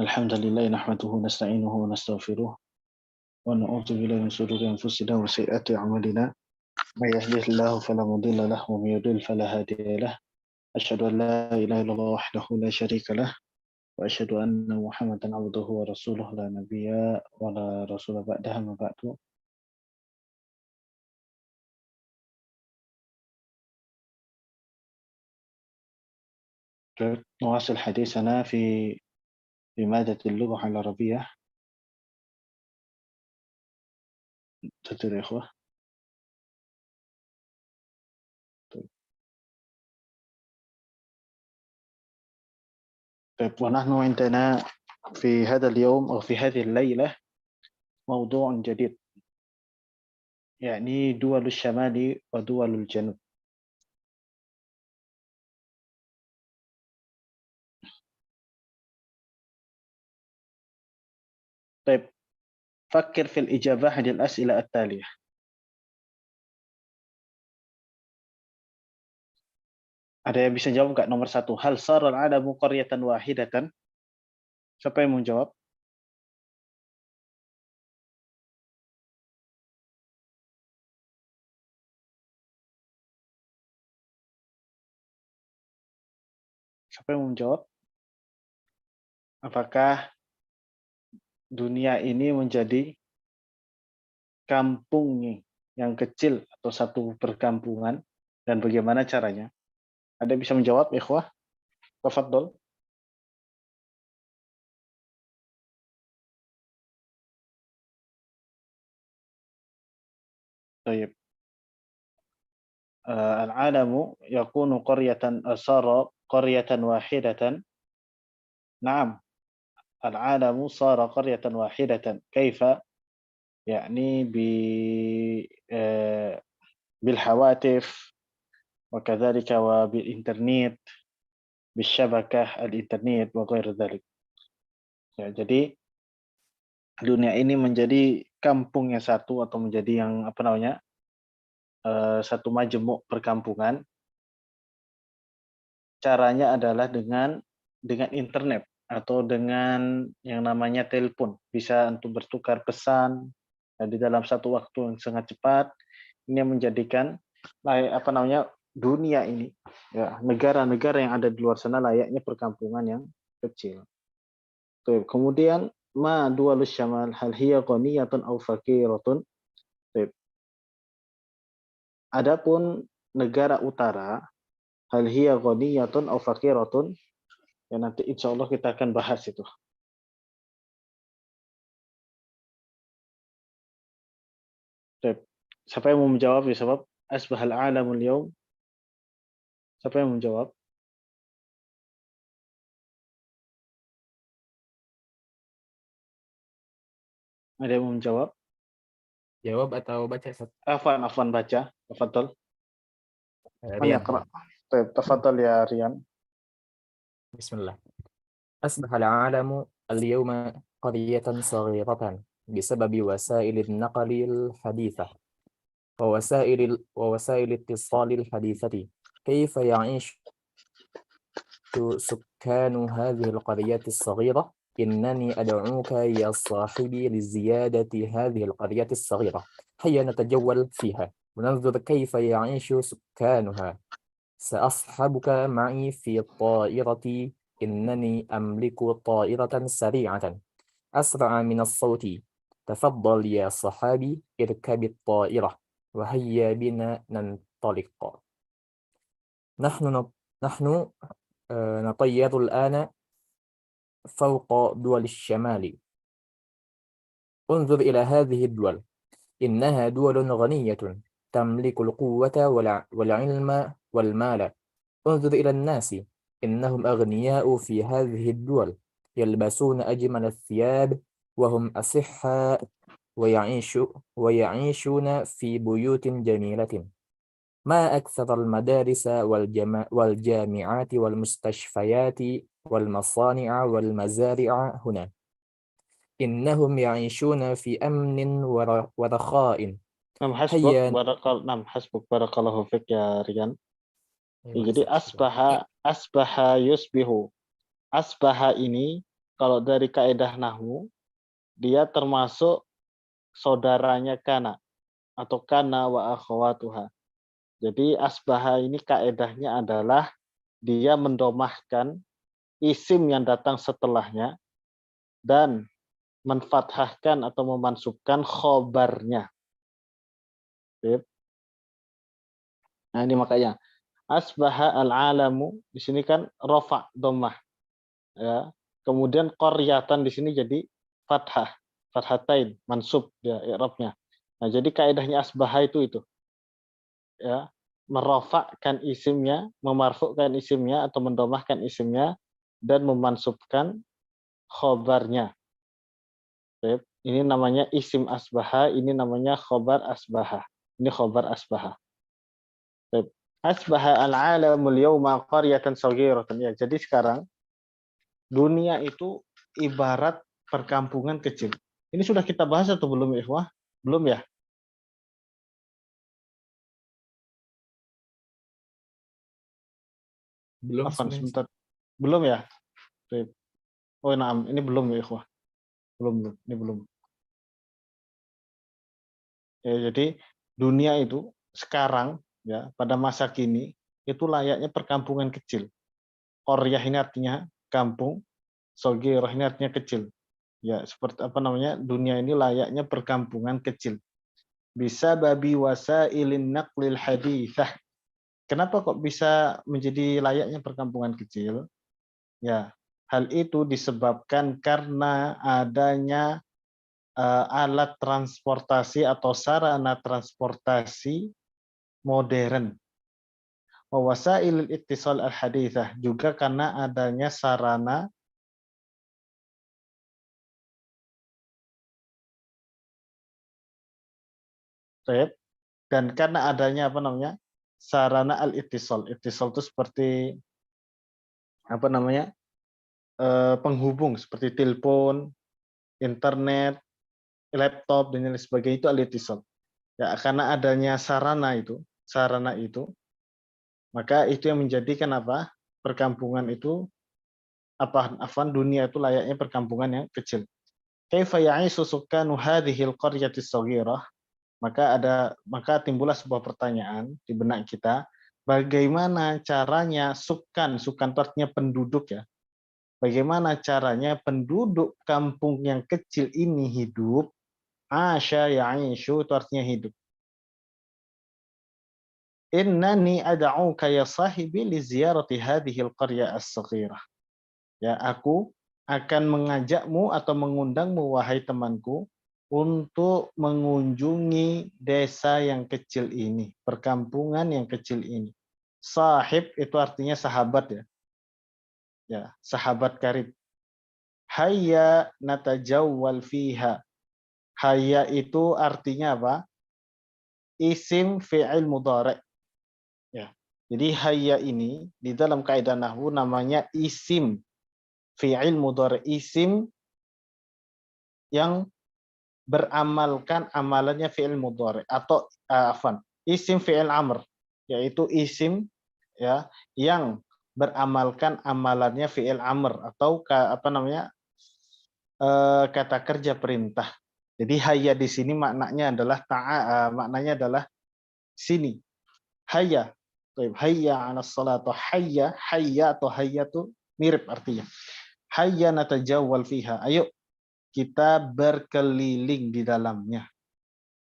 Alhamdulillah nahmaduhu nasta'inuhu wa nastaghfiruh wa na'udzu billahi min shururi anfusina wa sayyiati a'malina may yahdihillahu fala mudilla lahu wa may yudlil fala hadiya lahu asyhadu an la ilaha illallah wahdahu la syarika lah wa asyhadu anna Muhammadan abduhu wa rasuluh la nabiyya wa la rasula ba'dahu ma ba'du. نواصل حديثنا في مادة اللغة العربية. تفضل يا إخوة. طيب ونحن عندنا في هذا اليوم أو في هذه الليلة موضوع جديد، يعني دول الشمال ودول الجنوب. طيب فكر في الإجابة عن الأسئلة التالية. Ada yang bisa jawab nggak? Nomor 1, hal saral alamu qaryatan wahidatan? Siapa yang mau jawab? Siapa yang mau jawab? Apakah dunia ini menjadi kampung yang kecil atau satu perkampungan, dan bagaimana caranya? Ada yang bisa menjawab, ikhwah? Tafadhol. Baik. Al-alamu yakunu qaryatan asara qaryatan wahidatan. Naam. Al-alamu sara qaryatan wahidatan. Kaifa? يعني بالهواتف وكذلك وبالإنترنت بالشبكة الإنترنت وغير ذلك. Ya, jadi dunia ini menjadi kampung yang satu atau menjadi yang satu majemuk perkampungan. Caranya adalah dengan internet atau dengan yang namanya telepon, bisa untuk bertukar pesan di dalam satu waktu yang sangat cepat. Ini yang menjadikan dunia ini, ya, negara-negara yang ada di luar sana layaknya perkampungan yang kecil. Tuh, kemudian ma duwalus syamal hal hiya ghaniyatun aw faqiratun. Adapun negara utara, hal hiya ghaniyatun aw faqiratun, ya nanti insya Allah kita akan bahas itu. Siapa yang mau menjawab ya sebab asbahal alamul yaum? Siapa yang mau menjawab? Ada yang mau menjawab? Jawab atau baca? Afwan baca. Tafadhol. Rian. Tafadhol ya Rian. Bismillah. Asbahal alamu al-yawma qaryatan saghiratan بسبب وسائل النقل الحديثة ووسائل الاتصال الحديثة. كيف يعيش سكان هذه القرية الصغيرة؟ إنني أدعوك يا صاحبي لزيادة هذه القرية الصغيرة. هيا نتجول فيها وننظر كيف يعيش سكانها. سأصحبك معي في طائرتي. إنني أملك طائرة سريعة أسرع من الصوت. تفضل يا صحابي، اركب الطائرة وهيا بنا ننطلق. نحن نطير الآن فوق دول الشمال. انظر إلى هذه الدول، إنها دول غنية تملك القوة والعلم والمال. انظر إلى الناس، إنهم أغنياء في هذه الدول، يلبسون أجمل الثياب وهم أصحاء ويعيشون في بيوت جميلة. ما أكثر المدارس والجامعات والمستشفيات والمصانع والمزارع هنا. إنهم يعيشون في أمن ورخاء. حسبك بارك الله فيك ya Rian. Jadi asbaha yusbihu. Asbaha ini kalau dari kaidah nahwu dia termasuk saudaranya kana atau kana wa akhawatuha. Jadi asbaha ini kaedahnya adalah dia mendomahkan isim yang datang setelahnya dan menfathahkan atau memansubkan khobarnya. Nah ini makanya asbaha al-alamu di sini kan rofa domah ya. Kemudian qaryatan di sini jadi fathah, fathatain, mansub ya i'rabnya. Nah, jadi kaidahnya asbaha itu ya, merofakkan isimnya, memarfukkan isimnya atau mendomahkan isimnya dan memansubkan khobarnya. Ini namanya isim asbaha, ini namanya khobar asbaha. Ini khobar asbaha. Asbaha al-alamul yawma qaryatan saghiratan. Ya, jadi sekarang dunia itu ibarat perkampungan kecil. Ini sudah kita bahas atau belum, Ikhwah? Belum ya? Belum Afwan sebenarnya. sebentar. Belum ya? Oh, nah, ini belum ya, Ikhwah. Belum. Ini belum. Ya, jadi dunia itu sekarang ya pada masa kini itu layaknya perkampungan kecil. Qaryah ini artinya kampung, Saghirah ini artinya kecil. Ya, seperti apa namanya? Dunia ini layaknya perkampungan kecil. Bisa babi wasailin naqlil hadithah. Kenapa kok bisa menjadi layaknya perkampungan kecil? Ya, hal itu disebabkan karena adanya alat transportasi atau sarana transportasi modern. Wasailil ittisal al-hadithah juga karena adanya sarana dan karena adanya apa namanya? Sarana al-ittisal. Ittisal itu seperti apa namanya? Penghubung seperti telepon, internet, laptop dan lain sebagainya itu al-ittisal. Ya, karena adanya sarana itu, maka itu yang menjadikan apa? Perkampungan itu dunia itu layaknya perkampungan yang kecil. Kaifa ya'ishu sukkanu hadhil qaryati shaghirah? Maka timbullah sebuah pertanyaan di benak kita, bagaimana caranya sukan itu artinya penduduk ya. Bagaimana caranya penduduk kampung yang kecil ini hidup? Asya ya'ishu itu artinya hidup. Innani ad'uka ya sahibi li ziyarati hadhil qarya as-saghirah. Ya, aku akan mengajakmu atau mengundangmu wahai temanku untuk mengunjungi desa yang kecil ini, perkampungan yang kecil ini. Sahib itu artinya sahabat ya. Ya, sahabat karib. Hayya natajawwal fiha. Hayya itu artinya apa? Isim fi'il mudhari'. Ya. Jadi hayya ini di dalam kaidah nahwu namanya isim fi'il mudhari', isim yang beramalkan amalannya fi'il mudhari atau isim fi'il amr, yaitu isim ya yang beramalkan amalannya fi'il amr atau kata kerja perintah. Jadi hayya di sini maknanya adalah sini. Hayya. Hayya 'alas shalah atau hayya atau hayya itu mirip artinya. Hayya natajawwal fiha. Ayo kita berkeliling di dalamnya.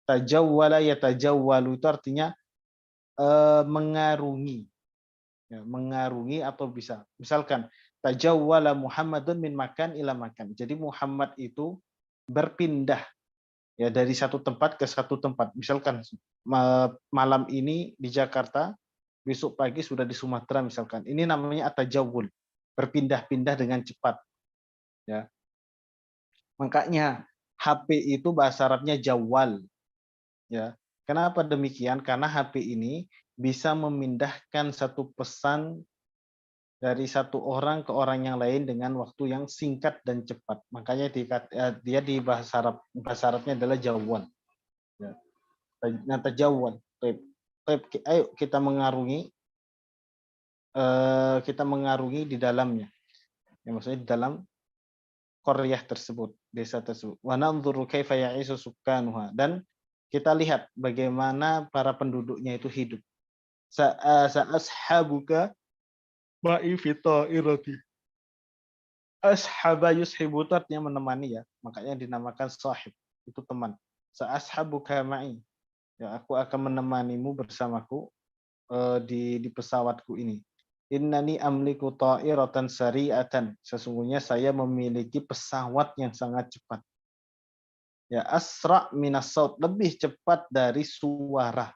Tajawwala yatajawwalu itu artinya mengarungi. Ya, mengarungi atau bisa. Misalkan tajawwala Muhammadun min makan ila makan. Jadi Muhammad itu berpindah ya dari satu tempat ke satu tempat. Misalkan malam ini di Jakarta, besok pagi sudah di Sumatera misalkan. Ini namanya at-tajawwul. Berpindah-pindah dengan cepat. Ya. Makanya HP itu bahasa Arabnya jawal. Ya. Kenapa demikian? Karena HP ini bisa memindahkan satu pesan dari satu orang ke orang yang lain dengan waktu yang singkat dan cepat. Makanya dia di bahasa Arabnya adalah jawal. Ya. Nah, tajawal. Ayo kita mengarungi di dalamnya. Ya, maksudnya di dalam qaryah tersebut, desa tersebut. Wa nanzuru kaifa ya'isu sukkanuha, dan kita lihat bagaimana para penduduknya itu hidup. Sa'ashabuka ma'i fi ta'irati. Ashaba yushibu itu artinya menemani ya, makanya dinamakan sahib, itu teman. Sa'ashabuka ma'i, ya aku akan menemanimu bersamaku di pesawatku ini. Innani amliku ta'iratan sari'atan, sesungguhnya saya memiliki pesawat yang sangat cepat. Ya, asra' minas saut, lebih cepat dari suara.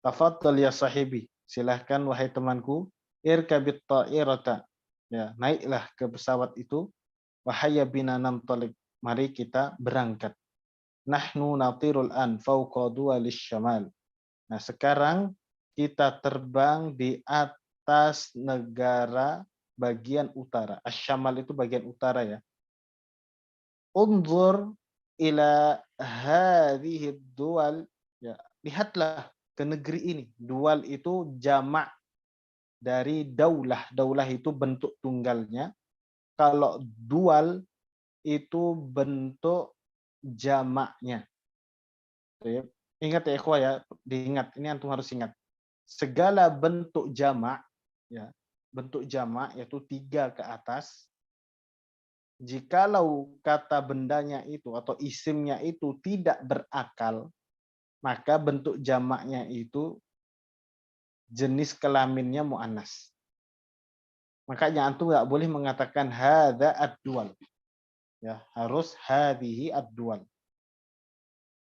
Tafadhal ya sahibi, silahkan wahai temanku, irkabit ta'irata. Ya, naiklah ke pesawat itu. Wahaya bina namtalik, mari kita berangkat. Nahnu natirul an fauqa duwalis syamal. Nah, sekarang kita terbang di atas negara bagian utara. Asyamal itu bagian utara ya. Unzur ila hadhihi duwal, ya, lihatlah ke negeri ini. Dual itu jamak dari daulah. Daulah itu bentuk tunggalnya. Kalau dual itu bentuk jamaknya. Ingat ya ikhwah ya, diingat, ini antum harus ingat. Segala bentuk jamak, ya, bentuk jamak yaitu 3 ke atas, jikalau kata bendanya itu atau isimnya itu tidak berakal, maka bentuk jamaknya itu jenis kelaminnya mu'annas. Makanya antum nggak boleh mengatakan hadza ad-dual. Ya, harus hadhihi ad-dual.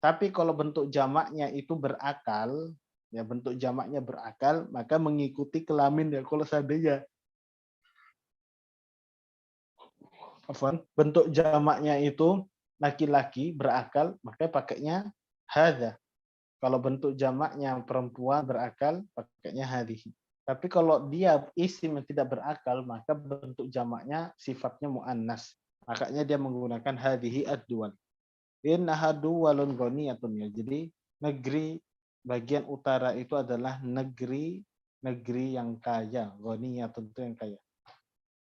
Tapi kalau bentuk jamaknya itu berakal, ya bentuk jamaknya berakal, maka mengikuti kelamin ya. Kalau seandainya bentuk jamaknya itu laki-laki berakal, maka pakainya hadza. Kalau bentuk jamaknya perempuan berakal, pakainya hadhihi. Tapi kalau dia isim yang tidak berakal, maka bentuk jamaknya sifatnya mu'annas. Makanya dia menggunakan hadhihi ad-duwal. Innaha duwalun ghaniyatun, ya. Jadi negeri bagian utara itu adalah negeri yang kaya. Ghaniyatun itu yang kaya.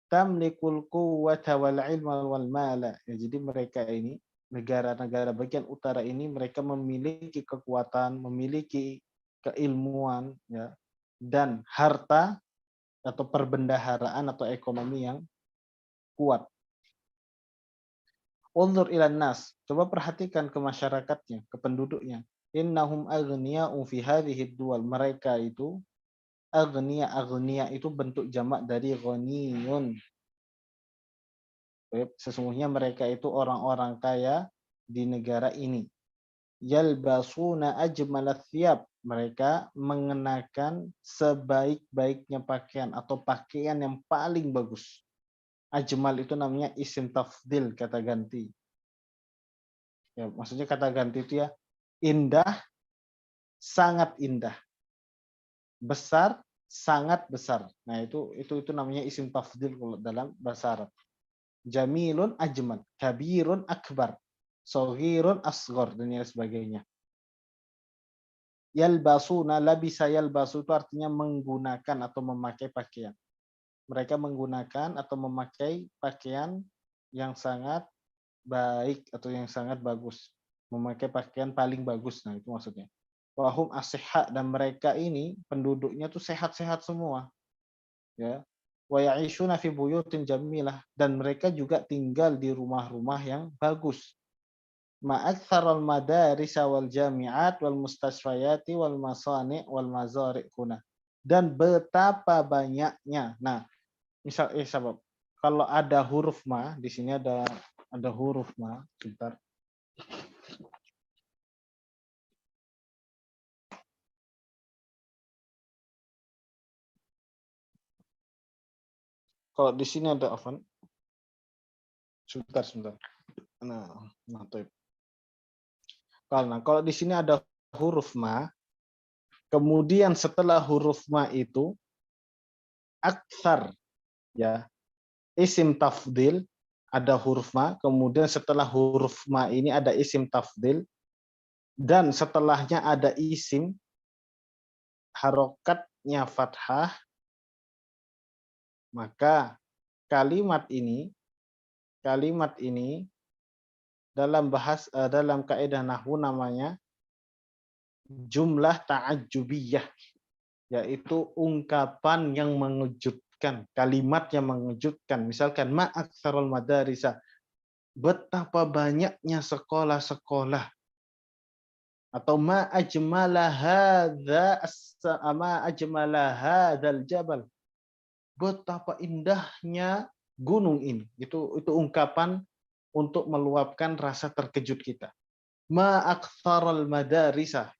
Tamlikul quwwata wal ilma wal mala. Ya, jadi mereka ini, negara-negara bagian utara ini, mereka memiliki kekuatan, memiliki keilmuan, ya, dan harta atau perbendaharaan atau ekonomi yang kuat. Unzur ilan nas, coba perhatikan ke masyarakatnya, ke penduduknya. Innahum aghniya'u fi hadhihi duwal, mereka itu aghnia itu bentuk jamak dari ghaniyun. Sesungguhnya mereka itu orang-orang kaya di negara ini. Yalbasuna ajmalat thiyab, mereka mengenakan sebaik-baiknya pakaian atau pakaian yang paling bagus. Ajmal itu namanya isim tafdil, kata ganti. Ya, maksudnya kata ganti itu ya indah, sangat indah. Besar, sangat besar. Nah, itu namanya isim tafdil kalau dalam bahasa Arab. Jamilun ajmal, kabirun akbar, saghirun asghar, dan lain sebagainya. Yalbasuna, labisa yalbasu itu artinya menggunakan atau memakai pakaian. Mereka menggunakan atau memakai pakaian yang sangat baik atau yang sangat bagus. Memakai pakaian paling bagus. Nah, itu maksudnya. Wahum as-sihha, dan mereka ini penduduknya tuh sehat-sehat semua. Ya. Wa ya'ishuna fi buyutin jamilah, dan mereka juga tinggal di rumah-rumah yang bagus. Ma'aktsaral madaris wal jami'at wal mustasfayati wal masani' wal mazari' kuna. Dan betapa banyaknya. Nah, misal sabab kalau ada huruf ma, di sini ada huruf ma, sebentar. Kalau di sini ada afan. Sebentar. Nah, kalau di sini ada huruf ma, kemudian setelah huruf ma itu aktsar, ya, isim tafdil, ada huruf ma, kemudian setelah huruf ma ini ada isim tafdil, dan setelahnya ada isim harokatnya fathah, maka kalimat ini dalam dalam kaidah nahwu namanya jumlah ta'ajjubiyah, yaitu ungkapan yang mengejutkan, kalimat yang mengejutkan. Misalkan ma aktsarul madarisa, betapa banyaknya sekolah-sekolah, atau ma ajmala hadzal jabal, betapa indahnya gunung ini. Itu ungkapan untuk meluapkan rasa terkejut kita. Ma aktsaral madarisa,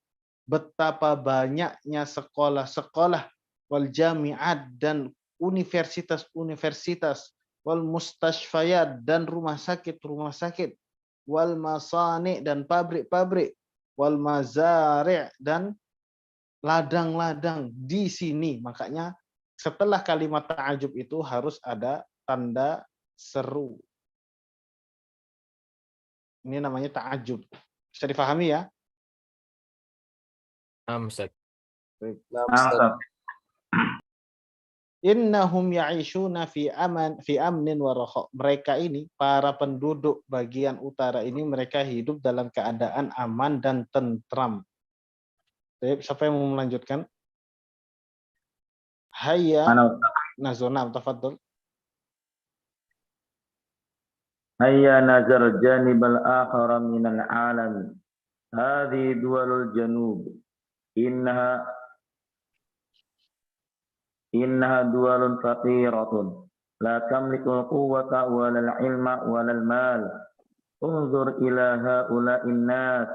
betapa banyaknya sekolah-sekolah, wal jami'at, dan universitas-universitas, wal mustashfayat, dan rumah sakit, wal masani', dan pabrik-pabrik, wal mazari', dan ladang-ladang di sini. Makanya setelah kalimat ta'ajub itu harus ada tanda seru. Ini namanya ta'ajub. Bisa difahami ya? Ustaz. Innahum ya'ishuna fi amnin wa raha. Mereka ini, para penduduk bagian utara ini, mereka hidup dalam keadaan aman dan tentram. Siapa yang mau melanjutkan? Hayya Nazona, tafadhol. هيا نزر الجانب الآخر من العالم. هذه دول الجنوب إنها دول فقيرة لا تملك القوة ولا العلم ولا المال. انظر إلى هؤلاء الناس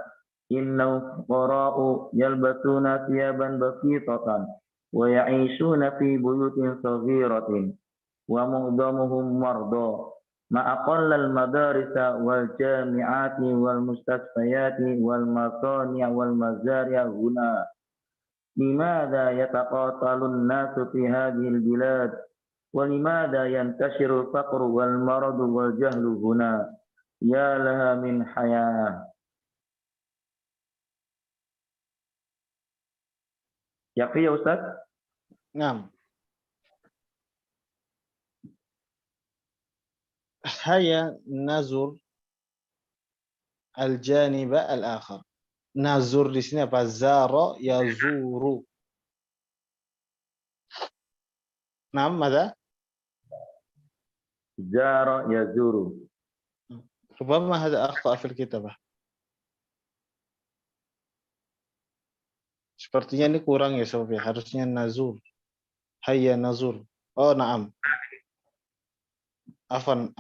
إنهم فقراء يلبسون ثيابا بسيطة ويعيشون في بيوت صغيرة ومعظمهم مرضى. ما أقل المدارس والجامعات والمستشفيات والمصانع والمزارع هنا. لماذا يتقاتل الناس في هذه البلاد؟ ولماذا ينتشر الفقر والمرض والجهل هنا؟ يا لها من حياة. يكفي يا أستاذ؟ نعم. Haya nazur al-janib al-akhar. Nazur di sini apa? Zara yazuru. Naam, mada? Zara yazuru. Rubama hada akhta fil kitabah. Sepertinya ini kurang ya, Sofi. Harusnya nazur. Haya nazur. Oh, naam. Afan.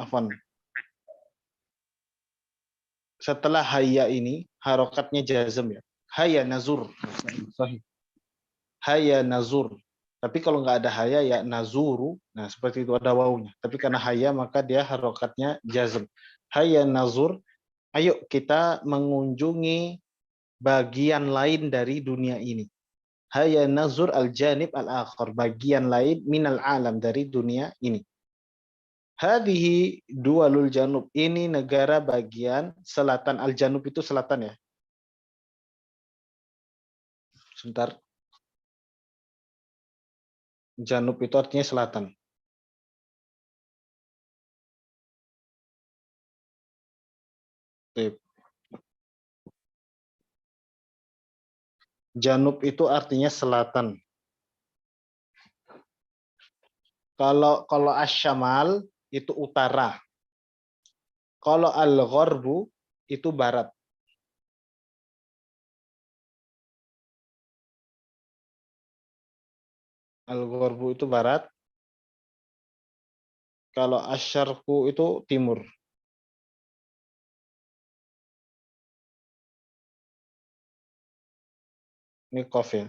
Setelah hayya ini, harokatnya jazm ya. Hayya nazur. Sahih. Hayya nazur. Tapi kalau nggak ada hayya ya nazuru. Nah, seperti itu ada wawunya. Tapi karena hayya maka dia harokatnya jazm. Hayya nazur. Ayo kita mengunjungi bagian lain dari dunia ini. Hayya nazur al-janib al-akhar. Bagian lain minal alam, dari dunia ini. Hadhihi dualul janub. Ini negara bagian selatan. Al-janub itu selatan ya. Sebentar. Janub itu artinya selatan. Janub itu artinya selatan. Kalau asyamal itu utara. Kalau al-gharbu itu barat. Al-gharbu itu barat. Kalau asyarqu itu timur. Ini qaf ya.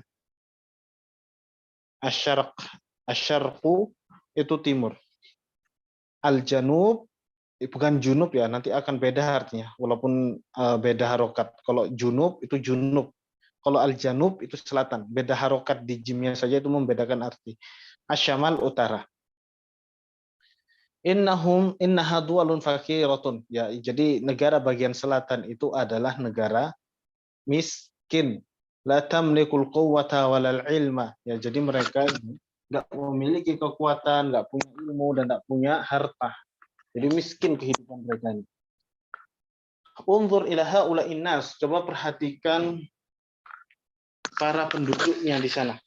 Asyarqu itu timur. Al-janub bukan junub ya, nanti akan beda artinya walaupun beda harokat. Kalau junub itu junub. Kalau al-janub itu selatan. Beda harokat di jimnya saja itu membedakan arti. Asyamal utara. Innaha dualun faqiratun. Ya, jadi negara bagian selatan itu adalah negara miskin. La tamlikul quwwata walal ilma. Ya, jadi mereka nggak memiliki kekuatan, nggak punya ilmu, dan nggak punya harta. Jadi miskin kehidupan mereka ini. Unzur ila haula'in nas, coba perhatikan para penduduknya di sana.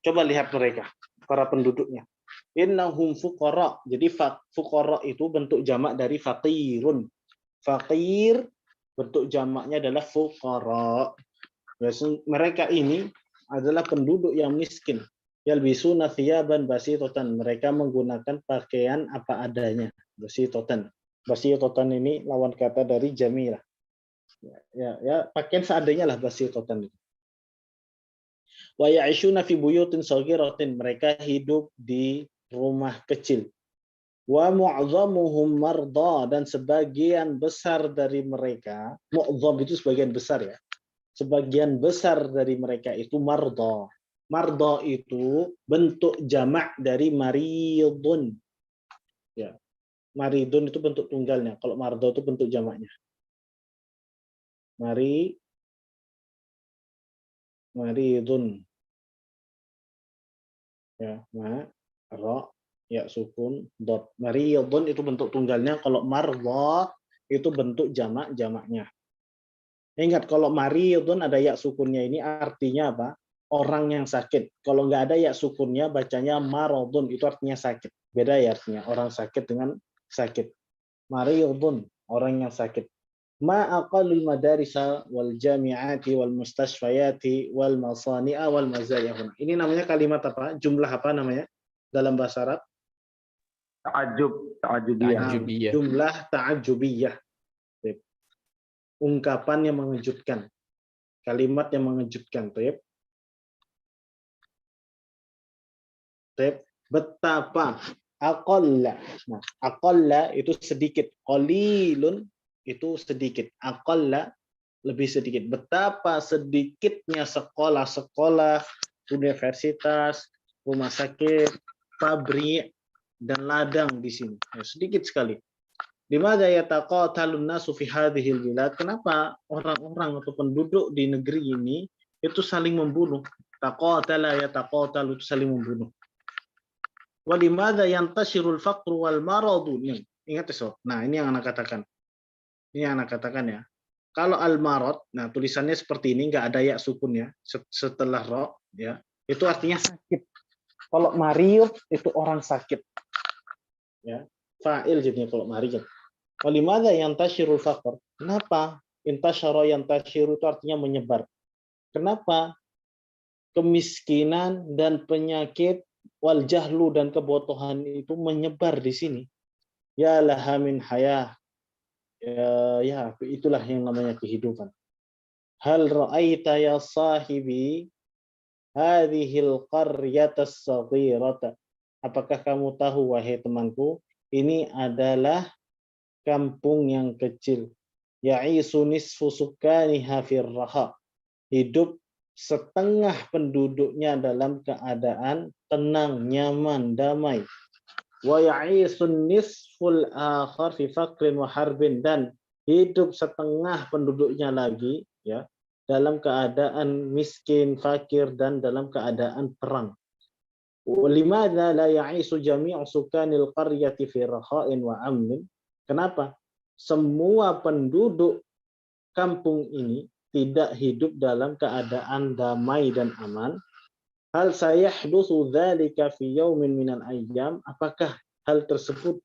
Coba lihat mereka, para penduduknya. Innahum fuqara. Jadi fuqara itu bentuk jamak dari faqirun. Faqir bentuk jamaknya adalah fuqara. Mereka ini adalah penduduk yang miskin. Yalbisuna thiyaban basitatan. Mereka menggunakan pakaian apa adanya. Basitatan. Basitatan ini lawan kata dari jamilah. Ya, pakaian seadanya lah basitatan itu. Wa ya'ishuna fi buyutin saghiratin. Mereka hidup di rumah kecil. Wa mu'dhamuhum marda, dan sebagian besar dari mereka, mu'dham itu sebagian besar ya. Sebagian besar dari mereka itu marda. Marda itu bentuk jamak dari maridun. Ya. Maridun itu bentuk tunggalnya. Kalau marda itu bentuk jamaknya. Maridun. Ya, ya sukun dot. Maridun itu bentuk tunggalnya. Kalau marda itu bentuk jamaknya. Ingat, kalau maridun ada ya sukunnya, ini artinya apa? Orang yang sakit. Kalau nggak ada ya sukunnya, bacanya marodun, itu artinya sakit. Beda ya artinya, orang sakit dengan sakit. Maridun, orang yang sakit. Ma aqallul madarisa wal jami'ati wal mustashfayati wal masani'a wal mazayah. Ini namanya kalimat apa? Jumlah apa namanya dalam bahasa Arab? Ta'ajubiyah. Jumlah ta'ajubiyah. Ungkapan yang mengejutkan. Kalimat yang mengejutkan. Betapa aqalla. Nah, aqalla itu sedikit. Qalilun itu sedikit. Aqalla lebih sedikit. Betapa sedikitnya sekolah-sekolah, universitas, rumah sakit, pabrik, dan ladang di sini. Sedikit sekali. Dimana yataqatalun nasu fi hadhil bilad? Kenapa orang-orang atau penduduk di negeri ini itu saling membunuh? Taqatala yataqatalu, itu saling membunuh. Wa limadza yantashirul faqru wal maradu? Ingat ya, Sob. Nah, ini yang anak katakan. Ini yang anak katakan ya. Kalau al-marad, nah tulisannya seperti ini, nggak ada ya sukunnya setelah ro, ya. Itu artinya sakit. Kalau mariud itu orang sakit. Ya. Fa'il jadinya kalau mariud. Wa limadza yantashirul faqr? Kenapa? Intasyara yantashiru itu artinya menyebar. Kenapa? Kemiskinan dan penyakit wal jahlu dan kebotohan itu menyebar di sini. Ya laha min hayah. Ya, itulah yang namanya kehidupan. Hal ra'aita ya sahibi hadhil qaryatas saghirata? Apakah kamu tahu wahai temanku, ini adalah kampung yang kecil. Ya'isu nisfu sukkaniha fir raha. Hidup setengah penduduknya dalam keadaan tenang, nyaman, damai. Wa ya'isun nisful akhar fi faqrin wa harbin, dan hidup setengah penduduknya lagi ya dalam keadaan miskin, fakir, dan dalam keadaan perang. Limadza la ya'isu jami'u sukanil qaryati fi rakha'in wa amnin? Kenapa? Semua penduduk kampung ini tidak hidup dalam keadaan damai dan aman. Hal sayahdutsu dzalika fi yaumin minal ayyam? Apakah hal tersebut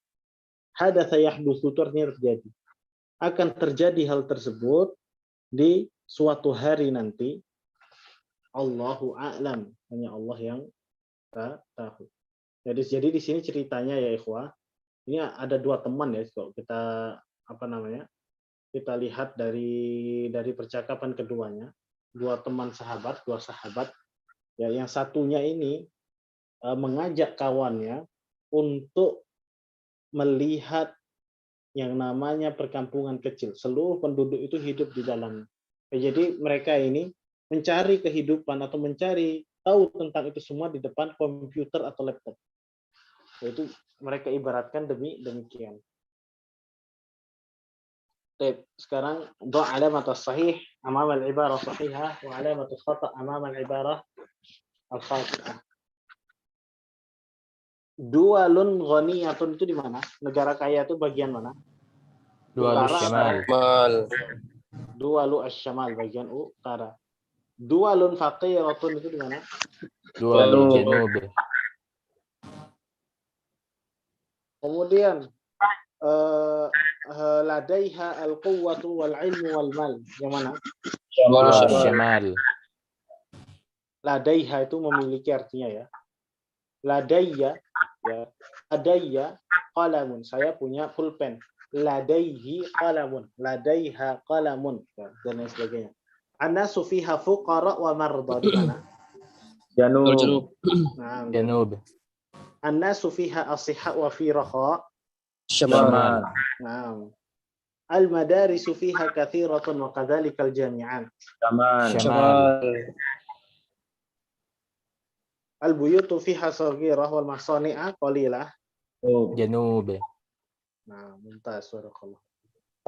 hadatsa yahdutsu artinya terjadi? Akan terjadi hal tersebut di suatu hari nanti. Allahu a'lam, hanya Allah yang tahu. Jadi di sini ceritanya ya ikhwah, ini ada dua teman ya, kalau kita kita lihat dari percakapan keduanya, dua sahabat ya, yang satunya ini mengajak kawannya untuk melihat yang namanya perkampungan kecil. Seluruh penduduk itu hidup di dalamnya. Jadi mereka ini mencari kehidupan atau mencari tahu tentang itu semua di depan komputer atau laptop. Itu mereka ibaratkan demikian. Sekarang do alamat as-sahih amam al-ibarah sahihah wa alamat al-khata' amam al-ibarah al-khati'ah. Dualun ghaniyatun itu di mana? Negara kaya itu bagian mana? Dual Utara Syamal. Mal. Dualu asyamal bagian utara. Dualun faqiratun itu di mana? Dual Janub. Janub. Kemudian ladaiha al-quwwatu wal ilmu wal mal. Yang mana? Mal Dual Syamal. Syamal. Ladaiha itu memiliki artinya ya. Ladaiya ya. Ladaiya qalamun. Saya punya pulpen. Ladaihi qalamun. Ladaiha qalamun ya, dan lain sebagainya. Annasu fiha fuqara wa marda di mana? Janub. Janub. Nah, Janub. Annasu fiha asihha wa fi raha. Syamal. Syamal. Nah. Al-madarisu fiha kathiratun wa kadzalika al-jami'at. Jamal. Syamal. Al-buyutu fiha saghirah wal masani'a qalilah. Oh. Janub. Nah, mumtaz, barakallah.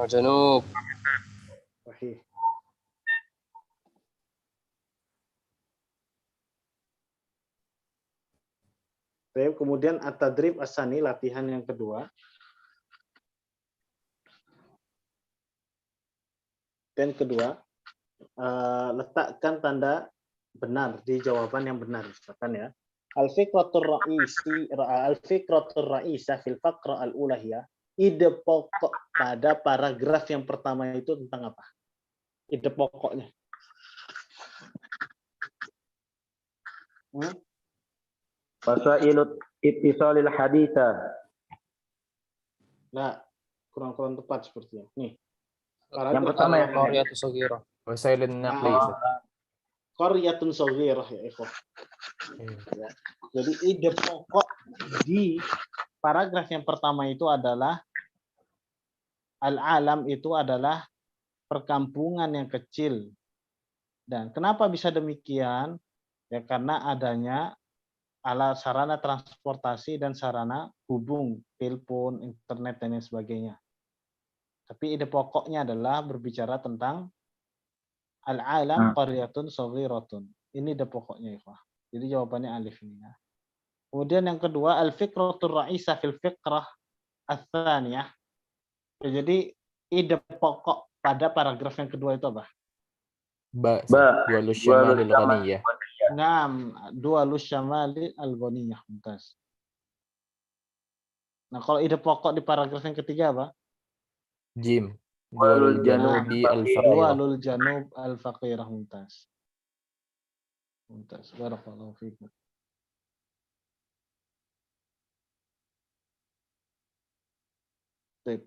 Janub. Sahih. Baik, kemudian at-tadrib as-sani, latihan yang kedua. Dan kedua, letakkan tanda benar di jawaban yang benar. Misalkan ya. Al-fikratur ra'isah fil faqra al-ula hiya. Ide pokok pada paragraf yang pertama itu tentang apa? Ide pokoknya. Wasailut ittisalil haditha. Nah, kurang tepat sepertinya. Nih. Yang pertama ya, Qaryatu Saghirah. Wasailun naqli. Qaryatun saghirah ya ikhwah. Ya. Jadi ide pokok di paragraf yang pertama itu adalah al-alam itu adalah perkampungan yang kecil. Dan kenapa bisa demikian? Ya karena adanya alat sarana transportasi dan sarana hubung, telepon, internet dan lain sebagainya. Tapi ide pokoknya adalah berbicara tentang al-alam qaryatun saghiratun. Ini ide pokoknya, ikhwah. Jadi jawabannya alif ini ya. Kemudian yang kedua, al-fikratur ra'isah fil fikrah ats-tsaniyah. Jadi ide pokok pada paragraf yang kedua itu apa? Ba. Ba. Dual Syamal al-ghaniyah. Naam, dualus syamali al-ghaniyah. Mumtaz. Nah, kalau ide pokok di paragraf yang ketiga apa? Jim. Dual Janubi al-faqirah. Dualul janub al-faqirah. Mumtaz. Mumtaz. Barakallahu fiikum. Baik.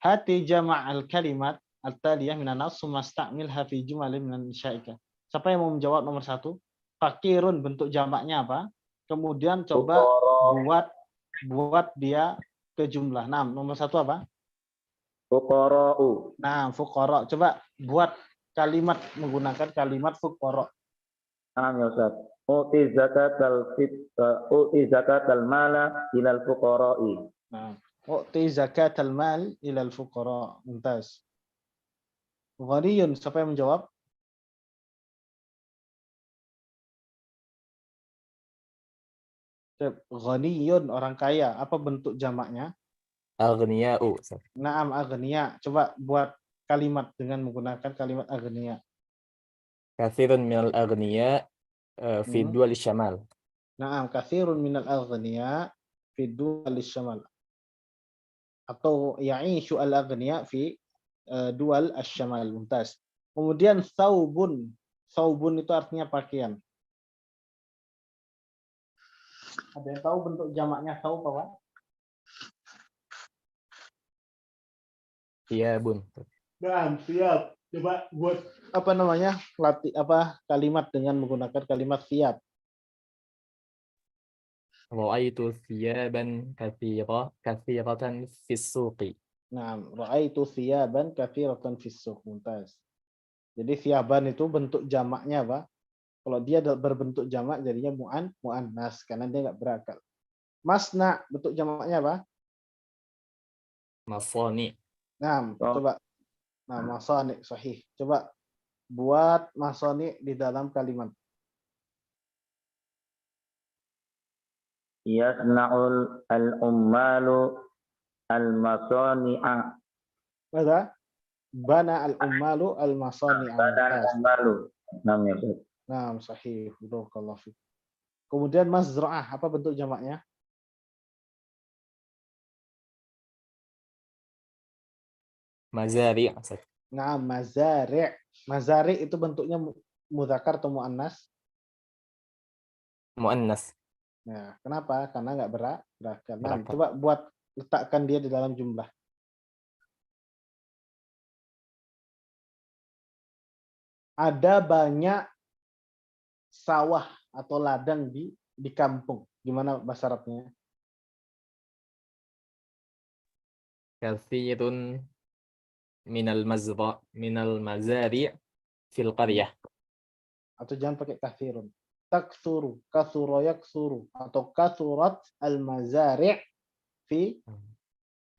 Hati jama' al-kalimat at-taliyah minan nas summa sta'milha fi jumalin minan insyaika. Siapa yang mau menjawab nomor 1? Fakirun bentuk jamaknya apa? Kemudian coba buat dia ke jumlah. Nah, nomor 1 apa? Fuqara'u. Nah, fuqara. Coba buat kalimat menggunakan kalimat fuqara. Nah, ya Ustaz. Uti zakatal mala ilal fuqara'i. Nah, u'ti zakatal mal ilal fuqara. Mumtaz. Ghaniyun, siapa yang menjawab? Ghaniyun, orang kaya. Apa bentuk jamaknya? Aghniya'u. Naam aghniya. Coba buat kalimat dengan menggunakan kalimat aghniya. Kathirun minal aghniya fi dual Syamal. Naam katsirun minal aghniya fi dual syamal. Atau ya'ishu al-aghniya fi dual asy-syamal. Mumtaz. Kemudian saubun. Saubun itu artinya pakaian. Ada yang tahu bentuk jamaknya saub apa? Iya, Bun. Nah, siap. Coba buat apa namanya? Kalimat dengan menggunakan kalimat siap. Ra'aitu thiyaban kathiratan fis suqi. Nah, ra'aitu thiyaban katsiratan fis suq. Mumtaz. Jadi thiyaban itu bentuk jamaknya apa? Kalau dia berbentuk jamak jadinya muannas karena dia enggak berakal. Masna bentuk jamaknya apa? Masani. Nah, coba. Nah, masani sahih. Coba buat masani di dalam kalimat. Yasna'ul al-ummalu al-masani'a. Mada? Bana al-ummalu al-masani'a. Bana Mumtaz. al-ummalu. Naam ya Ustaz. Nah, sahih. Barakallahu fiik. Kemudian mazra'ah, apa bentuk jamaknya? Mazari'. Ustaz. Nah, mazari'. Mazari' itu bentuknya mudzakkar atau muannas? Muannas. Nah, kenapa? Karena nggak beragam. Nah, Beragam. coba buat letakkan dia di dalam jumlah. Ada banyak sawah atau ladang di kampung. Gimana bahasa Arabnya? Katsirun minal mazari' fil qaryah. Atau jangan pakai kathirun. Taksuru, kasuro yaksuru, atau kasurat al-mazari' fi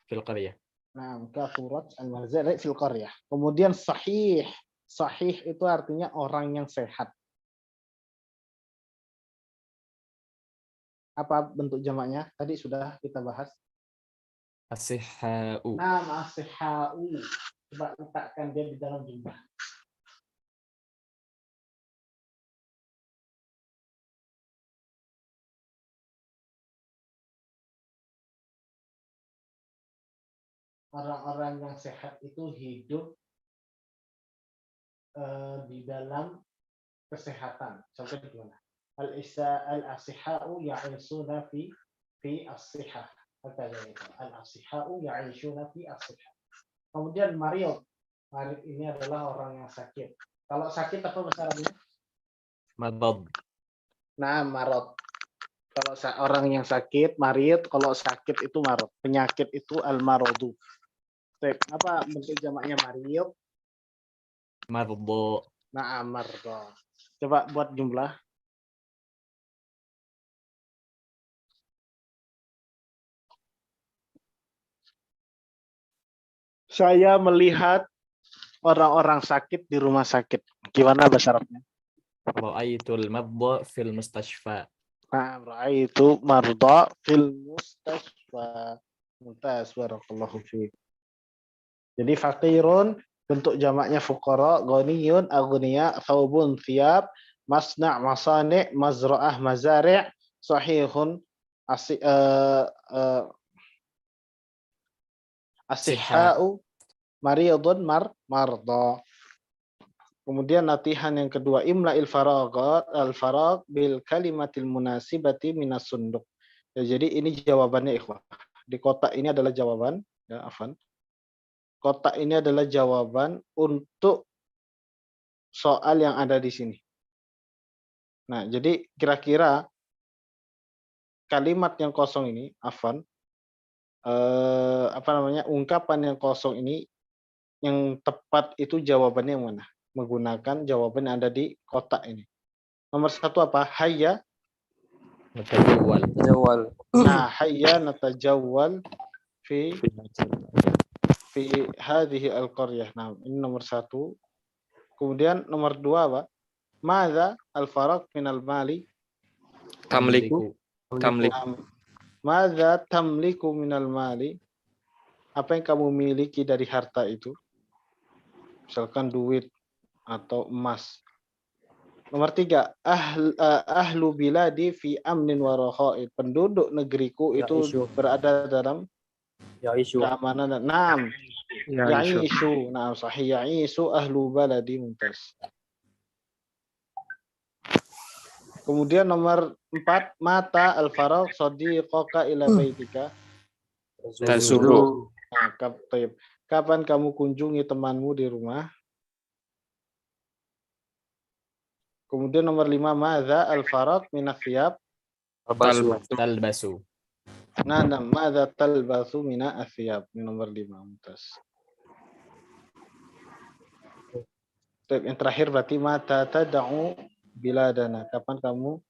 Fil qaryah. nah, kasurat al-mazari' fil qaryah. Kemudian sahih. Sahih itu artinya orang yang sehat. Apa bentuk jamaknya? Tadi sudah kita bahas. As-sihha'u. Nah, as-sihha'u. Coba letakkan dia di dalam jumlah. Orang-orang yang sehat itu hidup di dalam kesehatan. Contoh gimana? Al-asihha'u ya'ishuna fi as-sihhah. Al-asihha'u ya'ishuna fi as-sihhah. Kemudian marid. Marid ini adalah orang yang sakit. Kalau sakit apa bahasa Arabnya? Madad. Nah, marad. Kalau orang yang sakit, marid. Kalau sakit itu marad. Penyakit itu al-maradu. Apa bentuk jamaknya marid? Mardo. Nah, marda. Coba buat jumlah. Saya melihat orang-orang sakit di rumah sakit. Gimana bahasa Arabnya? Ra'aitul madda fil mustashfa. Nah, itu marda fil mustashfa. Mumtaz, barakallahu fiik. Jadi faqirun bentuk jamaknya fuqara, ghaniyun aghniya, thawbun thiyab, masna' masani', mazra'ah mazari', sahihun asihha'u, maridun marda. Kemudian latihan yang kedua, imla'il al-farag bil kalimatil munasibati minas sunduk. Ya, jadi ini jawabannya ikhwah. Di kotak ini adalah jawaban, ya afan. Kotak ini adalah jawaban untuk soal yang ada di sini. Nah, jadi kira-kira kalimat yang kosong ini, afan, ungkapan yang kosong ini yang tepat itu jawabannya yang mana? Menggunakan jawaban yang ada di kotak ini. Nomor satu apa? Hayya. Natajawwal. Jawal. Nah, hayya natajawwal fi hadhihi al-qaryah. Nah, ini nomor satu. Kemudian nomor dua apa? Madza al-faraq min al-mali? Tamliku. Madza tamliku min al-mali? Apa yang kamu miliki dari harta itu? Misalkan duit atau emas. Nomor tiga, ahlu biladi fi amnin wa rakha'id. Penduduk negeriku itu Ya'ishu. berada dalam Ya'ishu. keamanan dan naam. Ya'ishu. Naam, sahih. Ya'ishu ahlu baladi. Mumtaz. Kemudian nomor 4, mata al-faragh sadiqaka ila baitika. Tazuru. Nah, kapan kamu kunjungi temanmu di rumah? Kemudian nomor 5, madza al-faragh min athiyab. Talbasu. Nah, madza talbasu min athiyab. Nomor 5, Mumtaz. Yang terakhir berarti mata tad'u biladana. Kapan kamu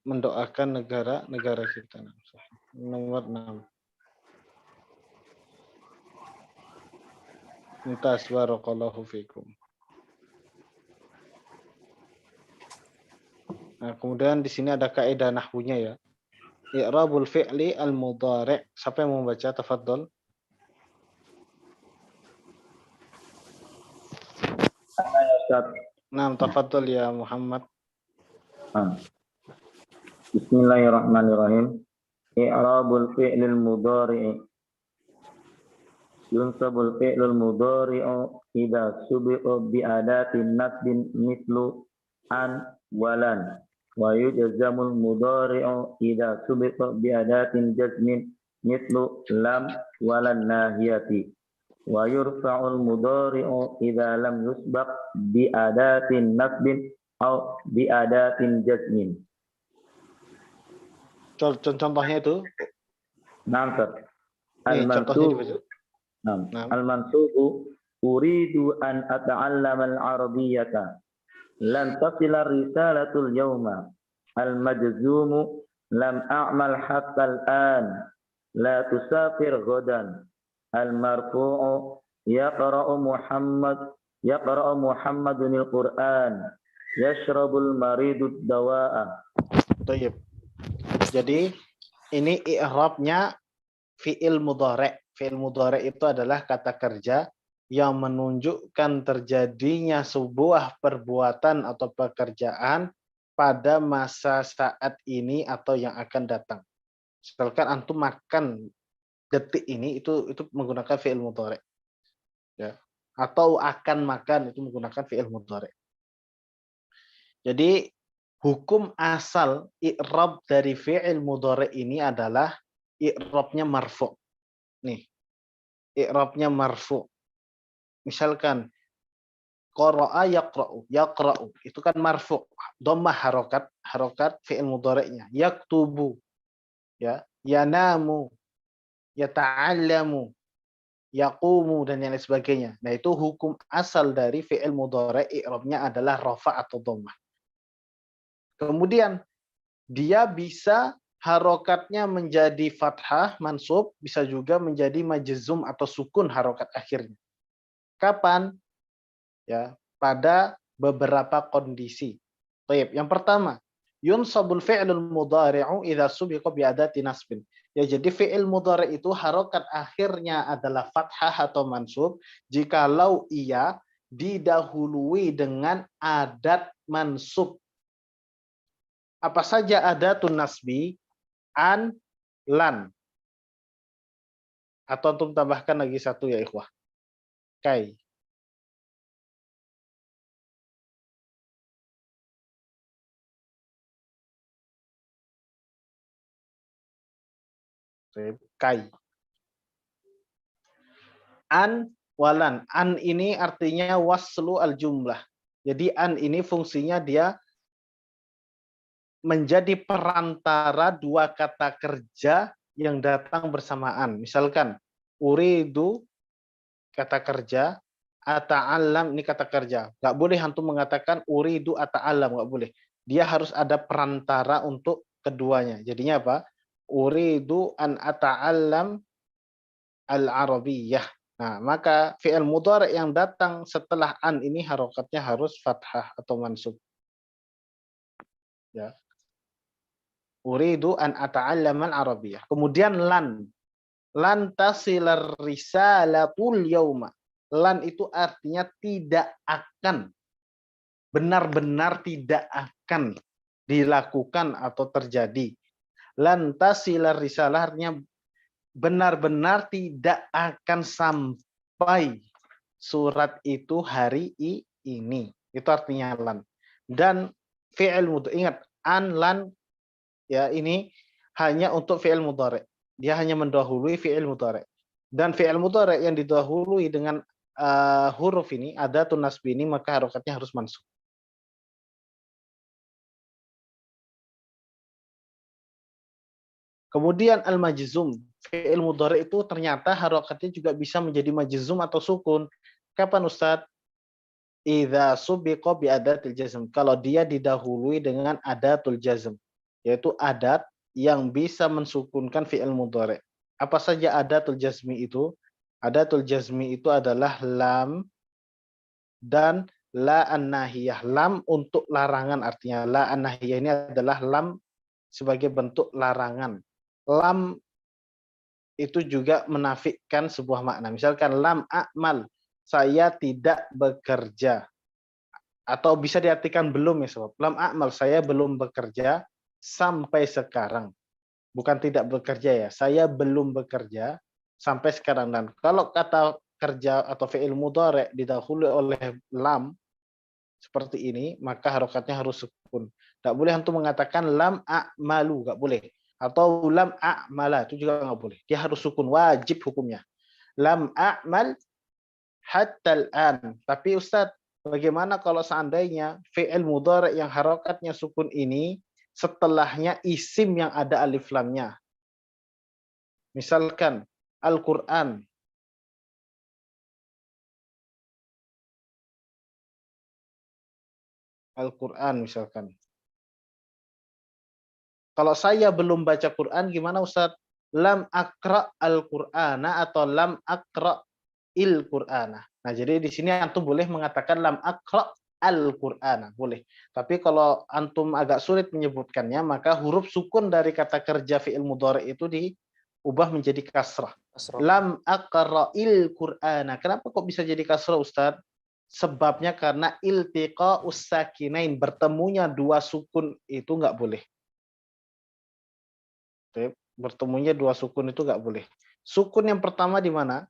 mendoakan negara kita? Nomor 6. Mumtaz, barakallahu fikum. Nah, kemudian di sini ada kaidah nahwunya ya. i'rabul fi'li al-mudhari'. Siapa yang mau membaca? Tafadhol. Ustaz. Nah, tafadhol ya Muhammad. Bismillahirrahmanirrahim. I'rabul fi'lil mudhari'. Yunsabul fi'lul mudhari'u idza subiqa bi adatin nasbin mithlu an walan. Wa yujzamul mudhari'u idza subiqa bi adatin jazmin mithlu lam walan nahiyati. Wa yurfa'ul mudhari'u idza lam yusbaq bi adatin nasbin aw bi adatin jazmin. Contohnya itu. Naam, Nih, contohnya dibaca. Al-mansubu uridu an ata'allama al-arabiyyata lan tasila risalatul yawma. Al-majzumu lam a'mal hatta al-an la tusafir ghadan. Al-marfu'u yaqra'u Muhammadun al-Qur'an yashrabul maridu dawa'a. Baik. Jadi ini i'rabnya fi'il mudhari'. Fi'il mudhari' itu adalah kata kerja yang menunjukkan terjadinya sebuah perbuatan atau pekerjaan pada masa saat ini atau yang akan datang. Misalkan antum makan detik ini itu menggunakan fi'il mudhari'. Ya. Atau akan makan itu menggunakan fi'il mudhari'. Jadi hukum asal i'rab dari fi'il mudhari' ini adalah i'rabnya marfu'. Nih, i'rabnya marfu'. Misalkan qara'a yaqra'u, yaqra'u itu kan marfu', dhammah harokat fi'il mudhari'nya. Yaktubu, ya, yanamu, yata'allamu, yaqumu dan yang lain sebagainya. Nah, itu hukum asal dari fi'il mudhari' i'rabnya adalah rafa' atau dhammah. Kemudian dia bisa harokatnya menjadi fathah, mansub, bisa juga menjadi majzum atau sukun harokat akhirnya. Kapan? Ya, pada beberapa kondisi. Baik, yang pertama, yunsabul fi'lul mudhari'u idza subiqa bi adati nasbin. Ya, jadi fi'il mudhari' itu harokat akhirnya adalah fathah atau mansub jikalau ia didahului dengan adat mansub. Apa saja adatun nasbi? An, lan. Atau untuk tambahkan lagi satu ya ikhwah. Kai. Kai. An, walan. An ini artinya waslu al-jumlah. Jadi an ini fungsinya dia menjadi perantara dua kata kerja yang datang bersamaan. Misalkan, uridu kata kerja, ata'allam ini kata kerja. Nggak boleh antum mengatakan uridu ata'allam, nggak boleh. Dia harus ada perantara untuk keduanya. Jadinya apa? Uridu an ata'allam al-arabiyyah. Nah, maka fi'il mudhari' yang datang setelah an ini harokatnya harus fathah atau mansub. Ya. Uridu an ata'allama al-arabiyyah. Kemudian lan. Lan tasilar risalatul yauma. Lan itu artinya tidak akan. Benar-benar tidak akan dilakukan atau terjadi. Lan tasilar risalah artinya benar-benar tidak akan sampai surat itu hari ini. Itu artinya lan. Dan fi'il mudhari'. Ingat, an, lan, ya ini hanya untuk fi'il mudhari'. Dia hanya mendahului fi'il mudhari'. Dan fi'il mudhari' yang didahului dengan huruf ini, adatun nasbi ini, maka harokatnya harus mansub. Kemudian al-majzum. Fi'il mudhari' itu ternyata harokatnya juga bisa menjadi majzum atau sukun. Kapan Ustadz? Idza subiqa bi adatil jazm. Kalau dia didahului dengan adatul jazm, yaitu adat yang bisa mensukunkan fi'il mudhari'. Apa saja adatul jazmi itu? Adatul jazmi itu adalah lam dan la an-nahiyah. Lam untuk larangan artinya. La an-nahiyah ini adalah lam sebagai bentuk larangan. Lam itu juga menafikan sebuah makna. Misalkan lam a'mal, saya tidak bekerja. Atau bisa diartikan belum ya sobat. Lam a'mal, saya belum bekerja sampai sekarang. Bukan tidak bekerja ya, saya belum bekerja sampai sekarang. Dan kalau kata kerja atau fi'il mudhari' didahului oleh lam seperti ini, maka harokatnya harus sukun. Tidak boleh antum mengatakan lam a'malu, nggak boleh. Atau lam a'mala, itu juga nggak boleh. Dia harus sukun, wajib hukumnya. Lam a'mal hatta al-an. Tapi Ustaz, bagaimana kalau seandainya fi'il mudhari' yang harokatnya sukun ini setelahnya isim yang ada alif lamnya? Misalkan Al-Quran. Al-Quran misalkan. Kalau saya belum baca Quran, gimana Ustaz? Lam akra al-Qur'ana atau lam akra il Qur'ana. Nah, jadi di sini antum boleh mengatakan lam akra al-Qur'ana, boleh. Tapi kalau antum agak sulit menyebutkannya, maka huruf sukun dari kata kerja fi'il mudhari itu diubah menjadi kasrah. Lam aqra'il Qur'ana. Kenapa kok bisa jadi kasrah, Ustaz? Sebabnya karena iltiqa ussakinain, bertemunya dua sukun itu nggak boleh. Bertemunya dua sukun itu nggak boleh. Sukun yang pertama di mana?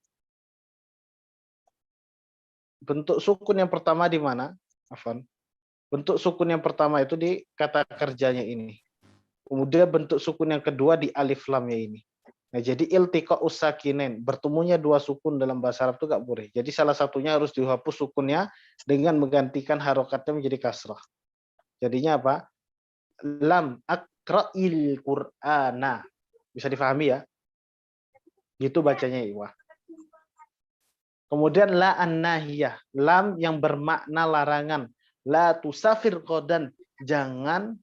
Bentuk sukun yang pertama di mana? Afwan. Bentuk sukun yang pertama itu di kata kerjanya ini. Kemudian bentuk sukun yang kedua di alif lamnya ini. Nah, jadi iltiqa ussakinain, bertemunya dua sukun dalam bahasa Arab itu nggak boleh. Jadi salah satunya harus dihapus sukunnya dengan menggantikan harokatnya menjadi kasrah. Jadinya apa? Lam akra'il Qur'ana. Bisa difahami ya? Gitu bacanya Iwah. Kemudian la an-nahiyah, lam yang bermakna larangan. La tusafir qodan, jangan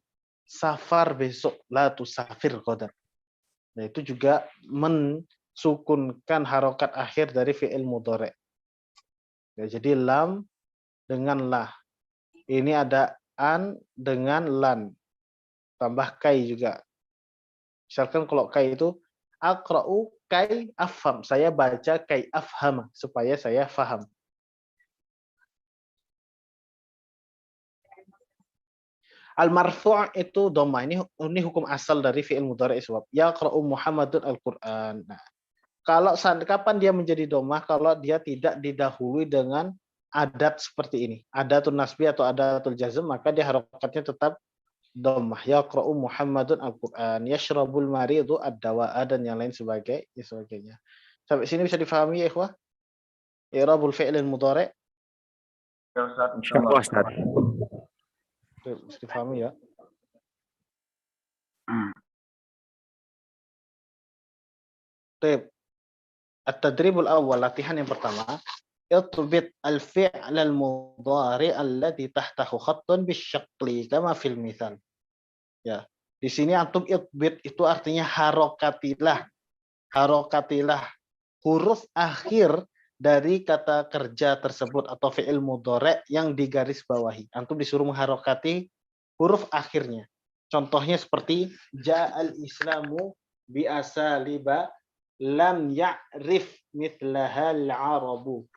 safar besok. La tusafir qodan. Nah, itu juga mensukunkan harokat akhir dari fi'il mudhari'. Ya, jadi lam dengan lah. Ini ada an dengan lan. Tambah kai juga. Misalkan kalau kai itu aqra'u kai afham. Saya baca kai afham supaya saya faham. Al-marfu' itu dhamma. Ini hukum asal dari fi'il mudhari' sebab yaqra'u Muhammadun al-Qur'an. Nah, kalau kapan dia menjadi dhammah? Kalau dia tidak didahului dengan adat seperti ini. Adatul nasbi atau adatul jazm, maka dia harokatnya tetap dhammah. Yaqra'u Muhammadun al-Qur'an, yashrabul maridu ad-dawa'a, dan yang lain sebagainya. Sampai sini bisa difahami ya, ikhwah? I'rabul fi'il mudhari'. Ya Ustaz, Insyaallah Ustaz. Bisa difahami ya? Baik. At-tadribul awal, latihan yang pertama. Itbit al-fi'l al-mudhari' alladhi tahtahu khattun bisyaqli kama fil mithal. Ya. Di sini antum itbit itu artinya harokatilah. Harokatilah huruf akhir dari kata kerja tersebut atau fi'il mudhari' yang digaris bawahi. Antum disuruh mengharokati huruf akhirnya. Contohnya seperti ja'al islamu bi asaliba lam ya'rif mithlaha al-arabu.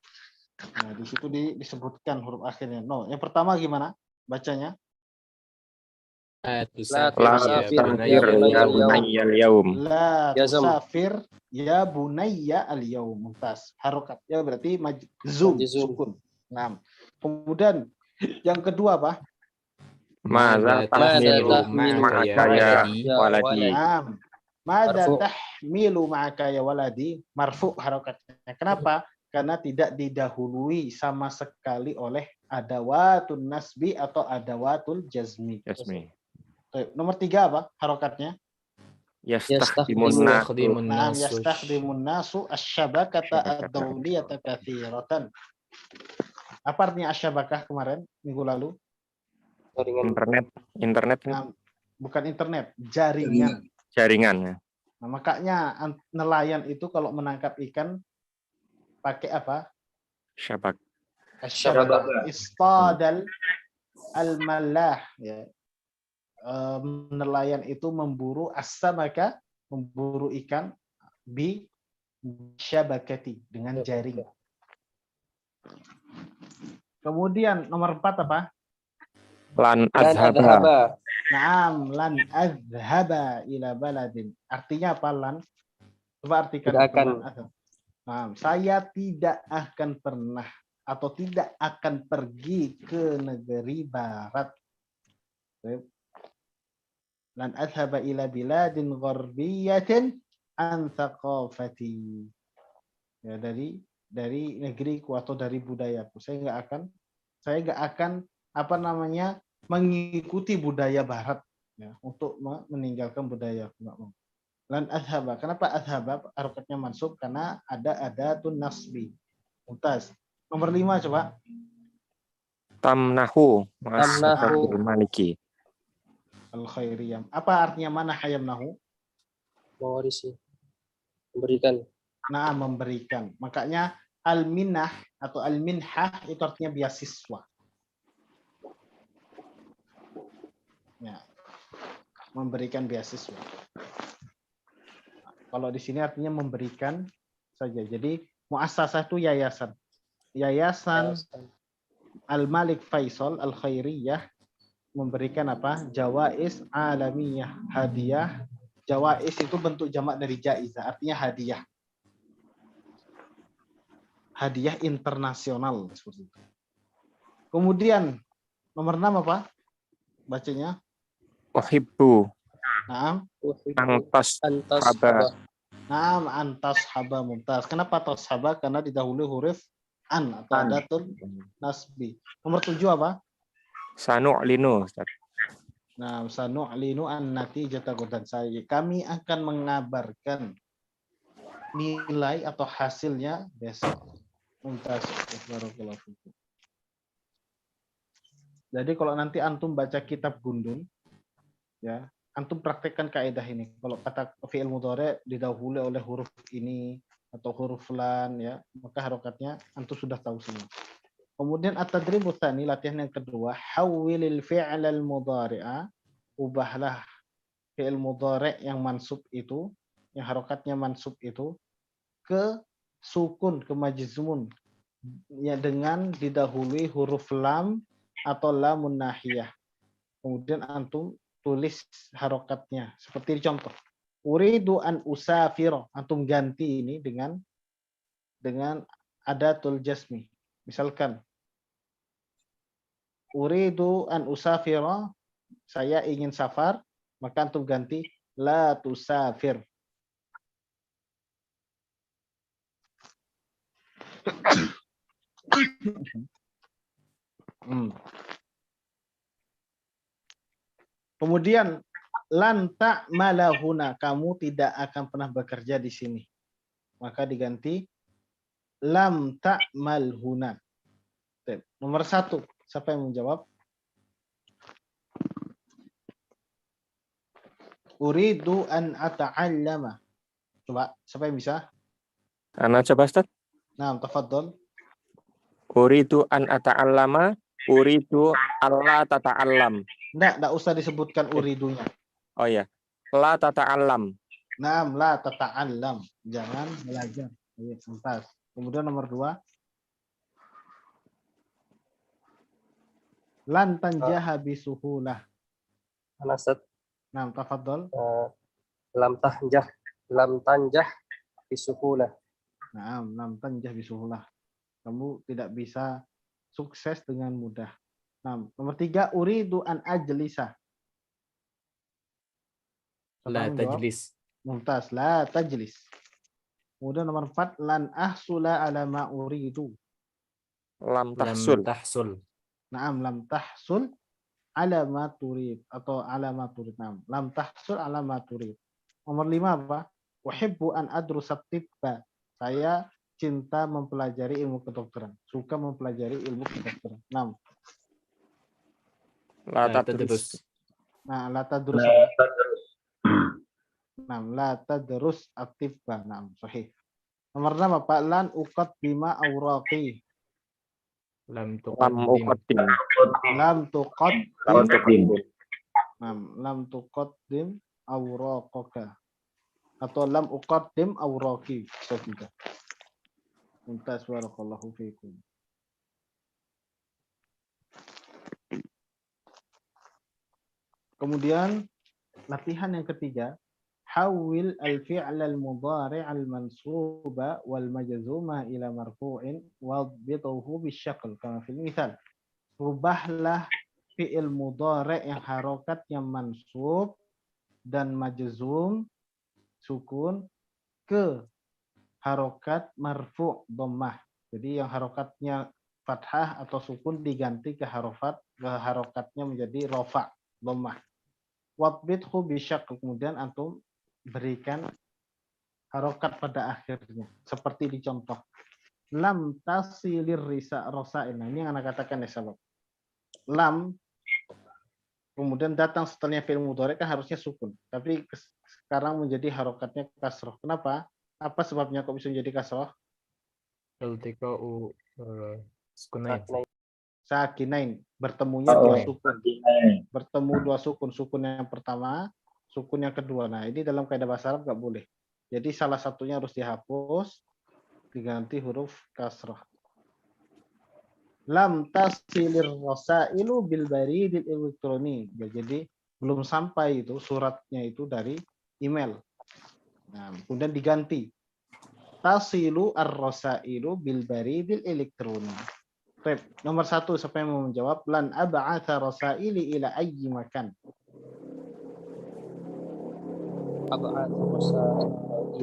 Nah, di situ disebutkan huruf akhirnya. No, yang pertama gimana bacanya? La tusafir ya tusafir ya bunayya al-yaum. La Yazm. tusafir ya bunayya al-yaum. Mumtaz. Harokatnya berarti majzum, sukun. Nah, kemudian yang kedua apa? Madza tahmilu ma'aka ya waladi. Naam. Madza Marfu'. tahmilu ma'aka ya waladi? Marfu' harokatnya. Kenapa? Karena tidak didahului sama sekali oleh adawatul nasbi atau adawatul jazmi. Yasmi. Nomor 3 apa harokatnya? Yastakhdimun Naam, yastakhdimun nasu asy-syabakata ad-dawliyata katsiratan. Apa artinya asy-syabakah kemarin minggu lalu? Internet Nah, bukan internet, jaringan. jaringan. Nah, makanya nelayan itu kalau menangkap ikan pakai apa? Syabak. Asy-syabakah. Istadal al-mallah, ya. nelayan itu memburu as-samaka, memburu ikan bi syabakati, dengan jaring. Kemudian nomor 4 apa? Lan azhaba. Naam, lan azhaba ila baladin. Artinya apa lan? Coba artikan. Tidak akan. Nah, saya tidak akan pernah atau tidak akan pergi ke negeri barat. Lan azhaba ila biladin gharbiyatin an thaqafati. Ya, dari negeriku atau dari budayaku. Saya nggak akan apa namanya mengikuti budaya barat ya, untuk meninggalkan budaya. Lan azhaba. Kenapa azhaba harokatnya mansub? Karena ada adatun nasbi. Mumtaz. Nomor 5 coba. Tamnahu. Tamnahu. Maliki. Al-khairiyam. Apa artinya mana hayamnahu? Mewarisi. Memberikan. Nah, memberikan. Makanya al-minnah atau al-minhah itu artinya beasiswa. Ya. Memberikan beasiswa. Kalau di sini artinya memberikan saja. Jadi muassasah itu yayasan. Yayasan Al-Malik Faisal Al-Khairiyah memberikan apa? Jawais alamiyah, hadiah. Jawais itu bentuk jamak dari jaizah, artinya hadiah. Hadiah internasional seperti itu. Kemudian nomor 6 apa? Bacanya. Uhibbu. Naam. Antas haba. Naam, antas haba mumtaz. Kenapa tas haba? Karena didahului huruf an atau adatul nasbi. Nomor 7 apa? Sanu'linu. Nah, sanu'linu an natijata godan saya. Kami akan mengabarkan nilai atau hasilnya besok. Mumtaz. Barakallahu fikum. Jadi kalau nanti antum baca kitab Gundun, ya, antum praktekkan kaidah ini. Kalau kata fi'il mudhari' didahului oleh huruf ini atau huruf lan, ya, maka harokatnya antum sudah tahu semua. Kemudian at-tadribu tsani, latihan yang kedua, hawwilil fi'lal mudhari'a, ubahlah fi'il mudhari' yang mansub itu, yang harokatnya mansub itu ke sukun, ke majzumun, ya, dengan didahului huruf lam atau lamun nahiyah. Kemudian antum tulis harokatnya seperti contoh. Uridu an usafiro, antum ganti ini dengan adatul jasmi. Misalkan uridu an usafiro, saya ingin safar, maka antum ganti la tusafir. Kemudian lan ta'malahuna, kamu tidak akan pernah bekerja di sini. Maka diganti lam ta'malhuna. Nomor 1, siapa yang menjawab? Uridu an ata'allama. Coba, siapa yang bisa? Ana coba, Ustaz. Nah, tafadhol. Uridu an ata'allama, uridu alla tata'allam. Enggak usah disebutkan uridunya. Oh ya, la tata'allam. Nah, la tata'allam. Jangan belajar. Ayo, tuntas. Kemudian nomor 2. Lan tanjaha bisuhulah. Anasat. Nah, tafadhol. Lam tanjah bisuhulah. Nah, lam tanjah bisuhulah. Kamu tidak bisa sukses dengan mudah. Nah, nomor 3, uridu an ajlisa. La tajlis. Mumtaz, la tajlis. Kemudian nomor 4, lan ahsula ala ma uridu. Lam tahsul. Naam, lam tahsul ala ma turid atau ala ma turid. Naam, lam tahsul ala ma turid. Nomor 5 apa? Uhibbu an adrusa tibba. Saya cinta mempelajari ilmu kedokteran. Suka mempelajari ilmu kedokteran. Naam. La tadrus. Nah, la tadrus. Nah, la tadrus at-tibba. Naam, sahih. Nomor 6 apa? Lan uqad bima awraqi. Lam Lam uqaddim. Lam tuqaddim lam tuqaddim awraqaka atau lam uqaddim awraqi bisa juga. Mumtaz, barakallahu fiikum. Kemudian latihan yang ketiga, hawil al-fi'l al-mudhari' al-mansuba wal majzuma ila marfu'in wadbituhu bisyaql kama fil misal. Rubahlah fi'il mudhari' yang harokatnya mansub dan majzum sukun ke harokat marfu' dhammah. Jadi yang harokatnya fathah atau sukun diganti ke harokatnya menjadi rafa' dhammah. Wadbithu bisyaql, kemudian antum berikan harokat pada akhirnya seperti di contoh. Lam tasilir rosain. Nah, ini yang anak katakan ya sahabat. Lam kemudian datang setelahnya fi'il mudhari' kan harusnya sukun, tapi sekarang menjadi harokatnya kasroh. Kenapa? Apa sebabnya kok bisa menjadi kasroh? Iltiqa'u sukunain. Sakinain, bertemunya dua sukun. Bertemu dua sukun. Sukun yang pertama, sukun yang kedua. Nah, ini dalam kaidah bahasa Arab nggak boleh. Jadi salah satunya harus dihapus, diganti huruf kasrah. Lam tasilir rasailu bil baridil elektronik. Ya, jadi belum sampai itu suratnya itu dari email. Nah, kemudian diganti tasilu ar-rasailu bil baridil elektronik. Baik, nomor 1 siapa yang mau menjawab? Lan ab'atha rasaili ila ayyi makan.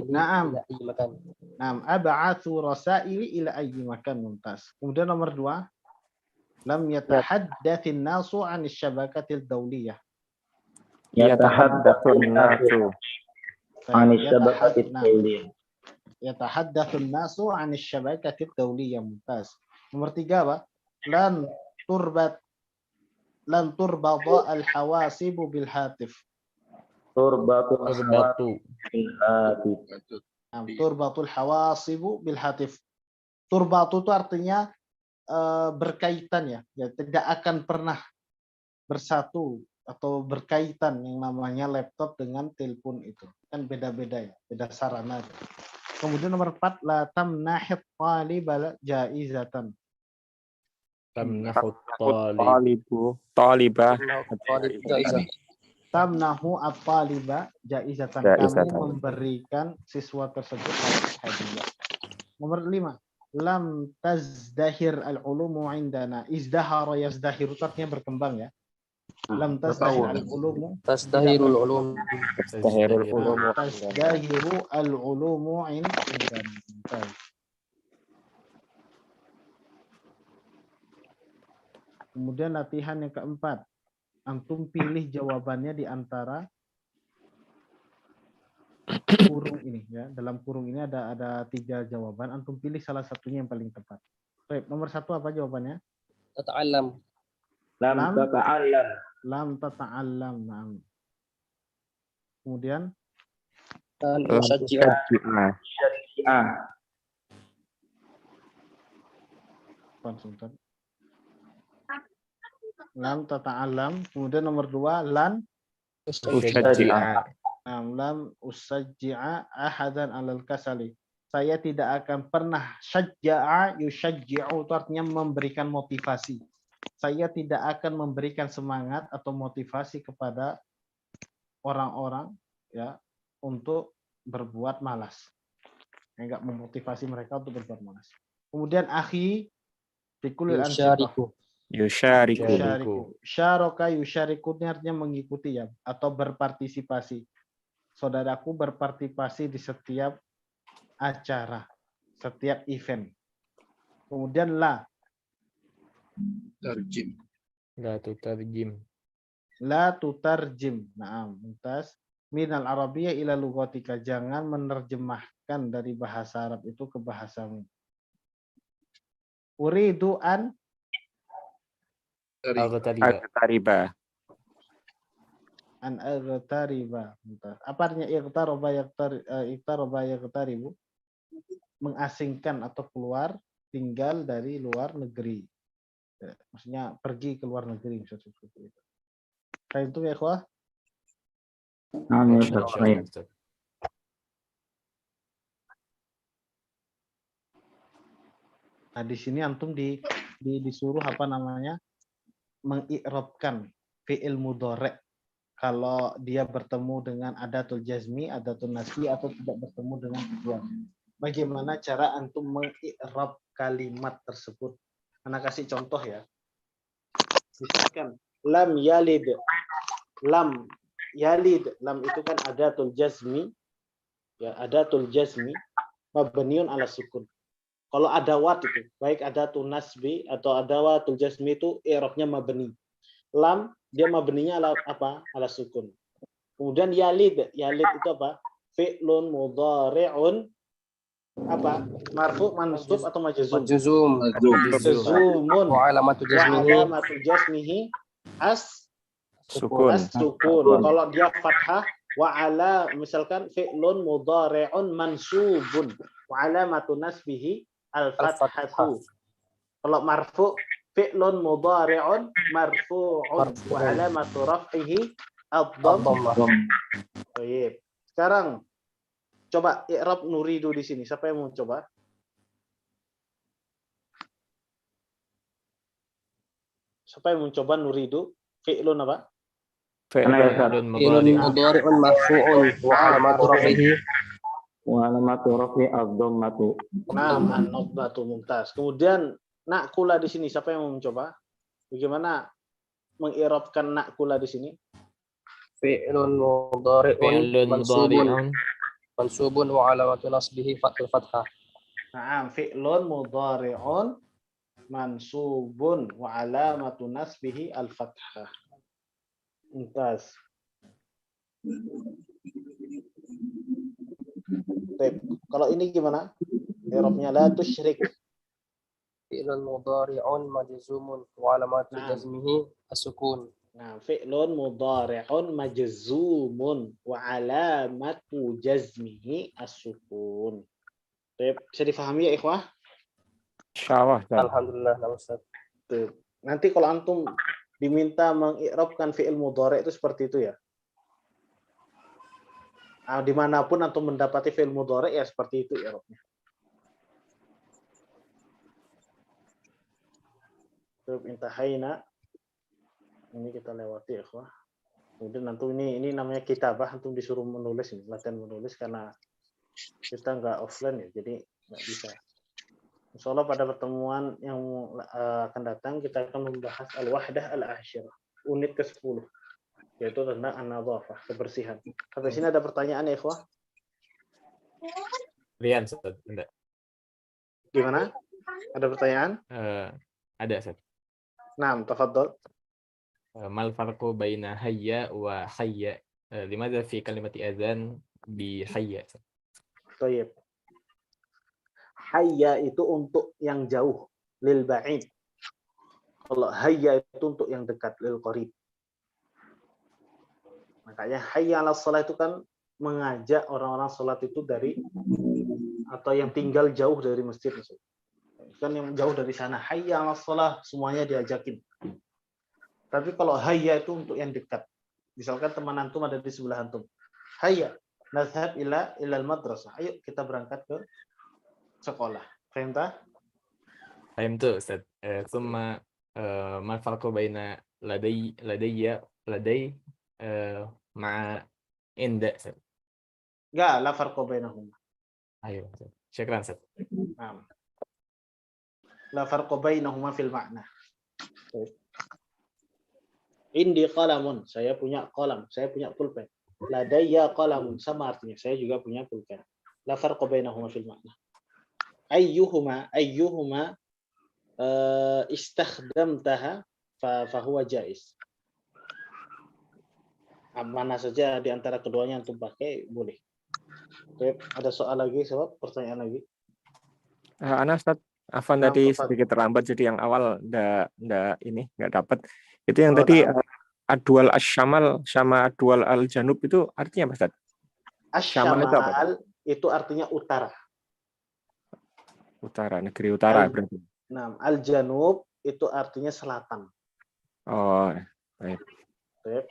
Naam. Naam, ab'athu rasaili ila ayyi makan. Mumtaz. Kemudian nomor 2, lam yatahaddatsin nasu 'an syabakatil dawliyah. Yatahaddatsun nasu. Yatahaddatsun nasu 'an syabakatil dawliyah. Mumtaz. Nomor 3 apa? Lan turbadha al-hawasibu bil hatif. Turbatul hawasibu bil hatif. Turbatu itu artinya berkaitan ya. Ya, tidak akan pernah bersatu atau berkaitan yang namanya laptop dengan telepon itu. Kan beda-beda ya, beda sarana. Kemudian nomor 4, la tamnahit talibal jaizatan. Tamnahu Talibah. Tamnahu at-taliba jaizatan. Kamu memberikan siswa tersebut hadiah. Nomor 5, lam tazdahir al-ulumu indana. Izdahara yazdahir, artinya berkembang ya. Lam tazdahir al-ulumu. Tazdahirul ulum. Tazdahiru al-ulumu indana. Kemudian latihan yang keempat, antum pilih jawabannya di antara kurung ini ya. Dalam kurung ini ada 3 jawaban, antum pilih salah satunya yang paling tepat. Baik, nomor 1 apa jawabannya? Tata'allam. Lam tata'allam. Naam. Kemudian lam tata'allam. Kemudian nomor 2, lan lam usajji'a ahadan alal kasali. Saya tidak akan pernah syajja'a yusyajji'u, itu artinya memberikan motivasi. Saya tidak akan memberikan semangat atau motivasi kepada orang-orang ya untuk berbuat malas. Enggak memotivasi mereka untuk berbuat malas. Kemudian akhi bikulil ansitah. Yusyariku. Syaraka yusyariku ini artinya mengikuti ya atau berpartisipasi. Saudaraku berpartisipasi di setiap acara, setiap event. Kemudian la tutarjim. Naam, mumtaz. Minal arabiyyah ila lughatika, jangan menerjemahkan dari bahasa Arab itu ke bahasamu. Uridu an Aghtariba. An aghtariba. Apa artinya iqtaraba yaqtaribu? Mengasingkan atau keluar, tinggal dari luar negeri. Maksudnya pergi ke luar negeri. Itu ya, ikhwah. Naam, ya Insya Ustaz. Allah, Baik. Ustaz. Nah, di sini antum disuruh apa namanya? Mengi'rabkan fi'il mudhari' kalau dia bertemu dengan adatul jazmi, adatul nasbi atau tidak bertemu dengan keduanya. Bagaimana cara antum mengi'rab kalimat tersebut? Anak kasih contoh ya. Misalkan lam yalid. Lam yalid. Lam itu kan adatul jazmi. Ya, adatul jazmi mabniun ala sukun. Kalau adawat itu, baik adatul nasbi atau adawatul jazmi itu i'rabnya mabni. Lam dia mabninya ala apa? Ala sukun. Kemudian yalid, yalid itu apa? Fi'lun mudhari'un apa? Marfu, mansub atau majzum? Majzum. Majzumun. Wa alamatu Wa jazmihi alamatu jazmihi Sukun. as-sukun. Kalau dia fathah wa ala misalkan fi'lun mudhari'un mansubun wa alamatu nasbihi al-fathatu. Kalau marfu fi'lun mudhari'un marfu'un wa alamatu raf'ihi ad-dhammah. Baik. Sekarang coba i'rab nuridu di sini. Siapa yang mau coba? Siapa yang mau coba nuridu? Fi'lun apa? Ana ya Ustaz. Fi'lun fi'lun mudhari'. mudhari'un marfu'un wa alamatu rafihi Wa alamatu rafi ad-dhammatu. Naam, an-nabatu mumtaz. Kemudian nakula di sini. Siapa yang mau mencoba? Bagaimana mengirabkan nakula di sini? fi'lun mudhari'un Fi'lun mudhari'un. mansubun wa alamatu nasbihi fathul fathah. Naam, fi'lun mudhari'un mansubun wa alamatu nasbihi al-fathah. Mumtaz. Baik. Kalau ini gimana? I'rabnya la tusyrik. fi'lun mudhari'un majzumun wa alamatu Nah. jazmihi as-sukun. Nah, fi'lun mudhari'un majzumun wa alamatu jazmihi as-sukun. Baik, bisa difahami ya ikhwah? Insyaallah. Ustaz. Alhamdulillah, nah, Ustaz. Tuh. Nanti kalau antum diminta mengi'rabkan fi'il mudhari' itu seperti itu ya. Nah, dimanapun antum mendapati fi'il mudhari' ya seperti itu i'rabnya. Tuh, intahaina. Ini kita lewati ya, ikhwah. Kemudian antum ini namanya kitabah, antum disuruh menulis ini, latihan menulis karena kita nggak offline ya, jadi nggak bisa. Insya Allah pada pertemuan yang akan datang kita akan membahas al-wahdah al-ashirah, unit ke-10, yaitu tentang an-nadhafah, kebersihan. Sampai sini ada pertanyaan ya, ikhwah? Rian, Ustaz. Enggak. Gimana? Ada pertanyaan? Ada, Ustaz. Naam, tafadhol. Mal farqu baina hayya wa hayya? Limadha fi kalimati adzan bi hayya? Baik. Hayya itu untuk yang jauh, lil ba'id. Kalau hayya itu untuk yang dekat, lil qarib. Makanya hayya 'alas shalah itu kan mengajak orang-orang sholat itu dari atau yang tinggal jauh dari masjid. Kan yang jauh dari sana, hayya 'alas shalah, semuanya diajakin. Tapi kalau hayya itu untuk yang dekat. Misalkan teman antum ada di sebelah antum. Hayya, nazhab ilal madrasah. Ayo kita berangkat ke sekolah. Faham tak? Fahim tuh, Ustaz. Thumma mal farqu baina ladayya ma'a inda, Ustaz. Enggak, la farqa bainahuma. Ayo, Ustaz. Syukran, Ustaz. Naam. La farqa bainahuma fil ma'na. Indi qalamun, saya punya kolam, saya punya pulpen. Ladayya qalamun, sama artinya saya juga punya pulpen. La farqa bainahuma fil ma'na. Ayyuhuma istakhdamtaha fa huwa jaiz. Mana saja di antara keduanya antum pakai boleh. Oke, ada soal lagi, soal pertanyaan lagi? Ana Ustaz, Afan Nah, tadi Ustaz. sedikit terlambat jadi yang awal nggak dapat. Itu yang Oh, tadi nah. adwal asyamal sama adwal al-janub itu artinya apa, Ustaz? Syamal itu apa? Asyamal itu artinya utara. Utara, negeri utara berarti. Nah, al-janub itu artinya selatan. Oh, baik. Oke.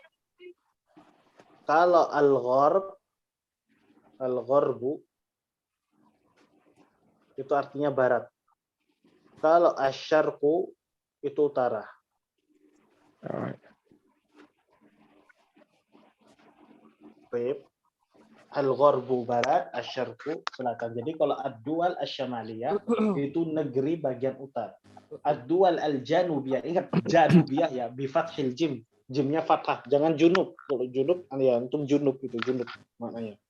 Kalau al-gharbu itu artinya barat. Kalau asyarqu itu utara. Oh, Baik. Al-gharbu barat, asyarqu selatan. Jadi kalau ad-dual asy-syamaliyah itu negeri bagian utara. Ad-dual al-janubiyah, ingat janubiyah ya, bi fathil jim. Jimnya fathah, jangan junub. Kalau junub ya antum junub itu junub maknanya.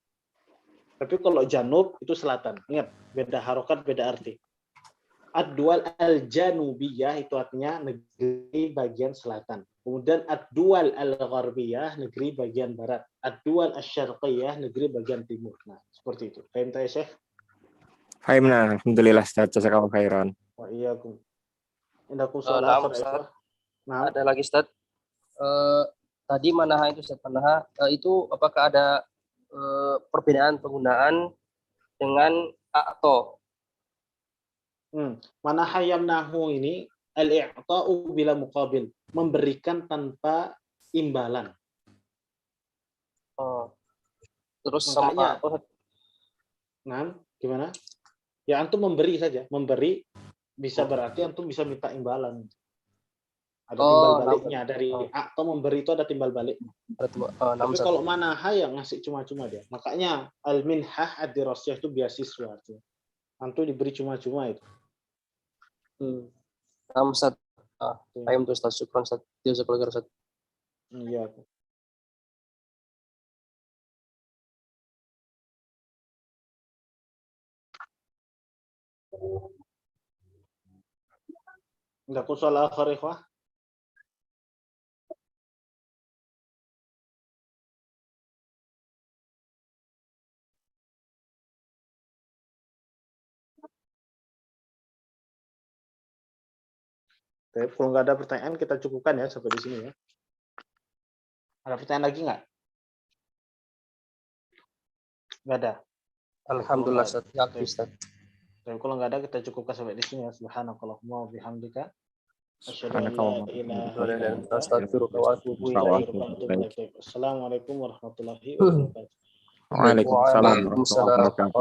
Tapi kalau janub itu selatan. Ingat, beda harokat, beda arti. Ad-dual al-janubiyah itu artinya negeri bagian selatan. Kemudian ad-dual al-gharbiyah negeri bagian barat. Ad-dual asy-syarqiyah negeri bagian timur. Nah, seperti itu. Paham tak ya, Syekh? Fahimna, alhamdulillah Ustaz, jazakallahu khairan. Wa iyyakum. Indakum soal Naam, akhir, Ustaz. Nah, Ada lagi, Ustaz. Tadi manaha itu, Ustaz, manaha itu apakah ada perbedaan penggunaan dengan a'to? Mana hayam nahu ini al-i'ta'u bila muqabil, memberikan tanpa imbalan. Terus Makanya, sama nah, gimana? Ya antum memberi saja, memberi bisa berarti antum bisa minta imbalan. Ada timbal baliknya dari atau memberi itu ada timbal baliknya. Tapi kalau manaha yang ngasih cuma-cuma dia. Makanya al-minhah ad-dirasiyah itu beasiswa. Antum diberi cuma-cuma itu. Ustaz. Paham tuh Ustaz, syukran Ustaz. Jazakallahu khairan Ustaz. Iya. Enggak kusol akhir ikhwah. Oke, kalau nggak ada pertanyaan kita cukupkan ya sampai di sini ya. Ada pertanyaan lagi nggak? Nggak ada. Alhamdulillah Ustaz. Ya, Ustaz. Kalau nggak ada kita cukupkan sampai di sini ya. Subhanakallahumma wa bihamdika. Assalamualaikum warahmatullahi wabarakatuh. Waalaikumsalam warahmatullahi wabarakatuh.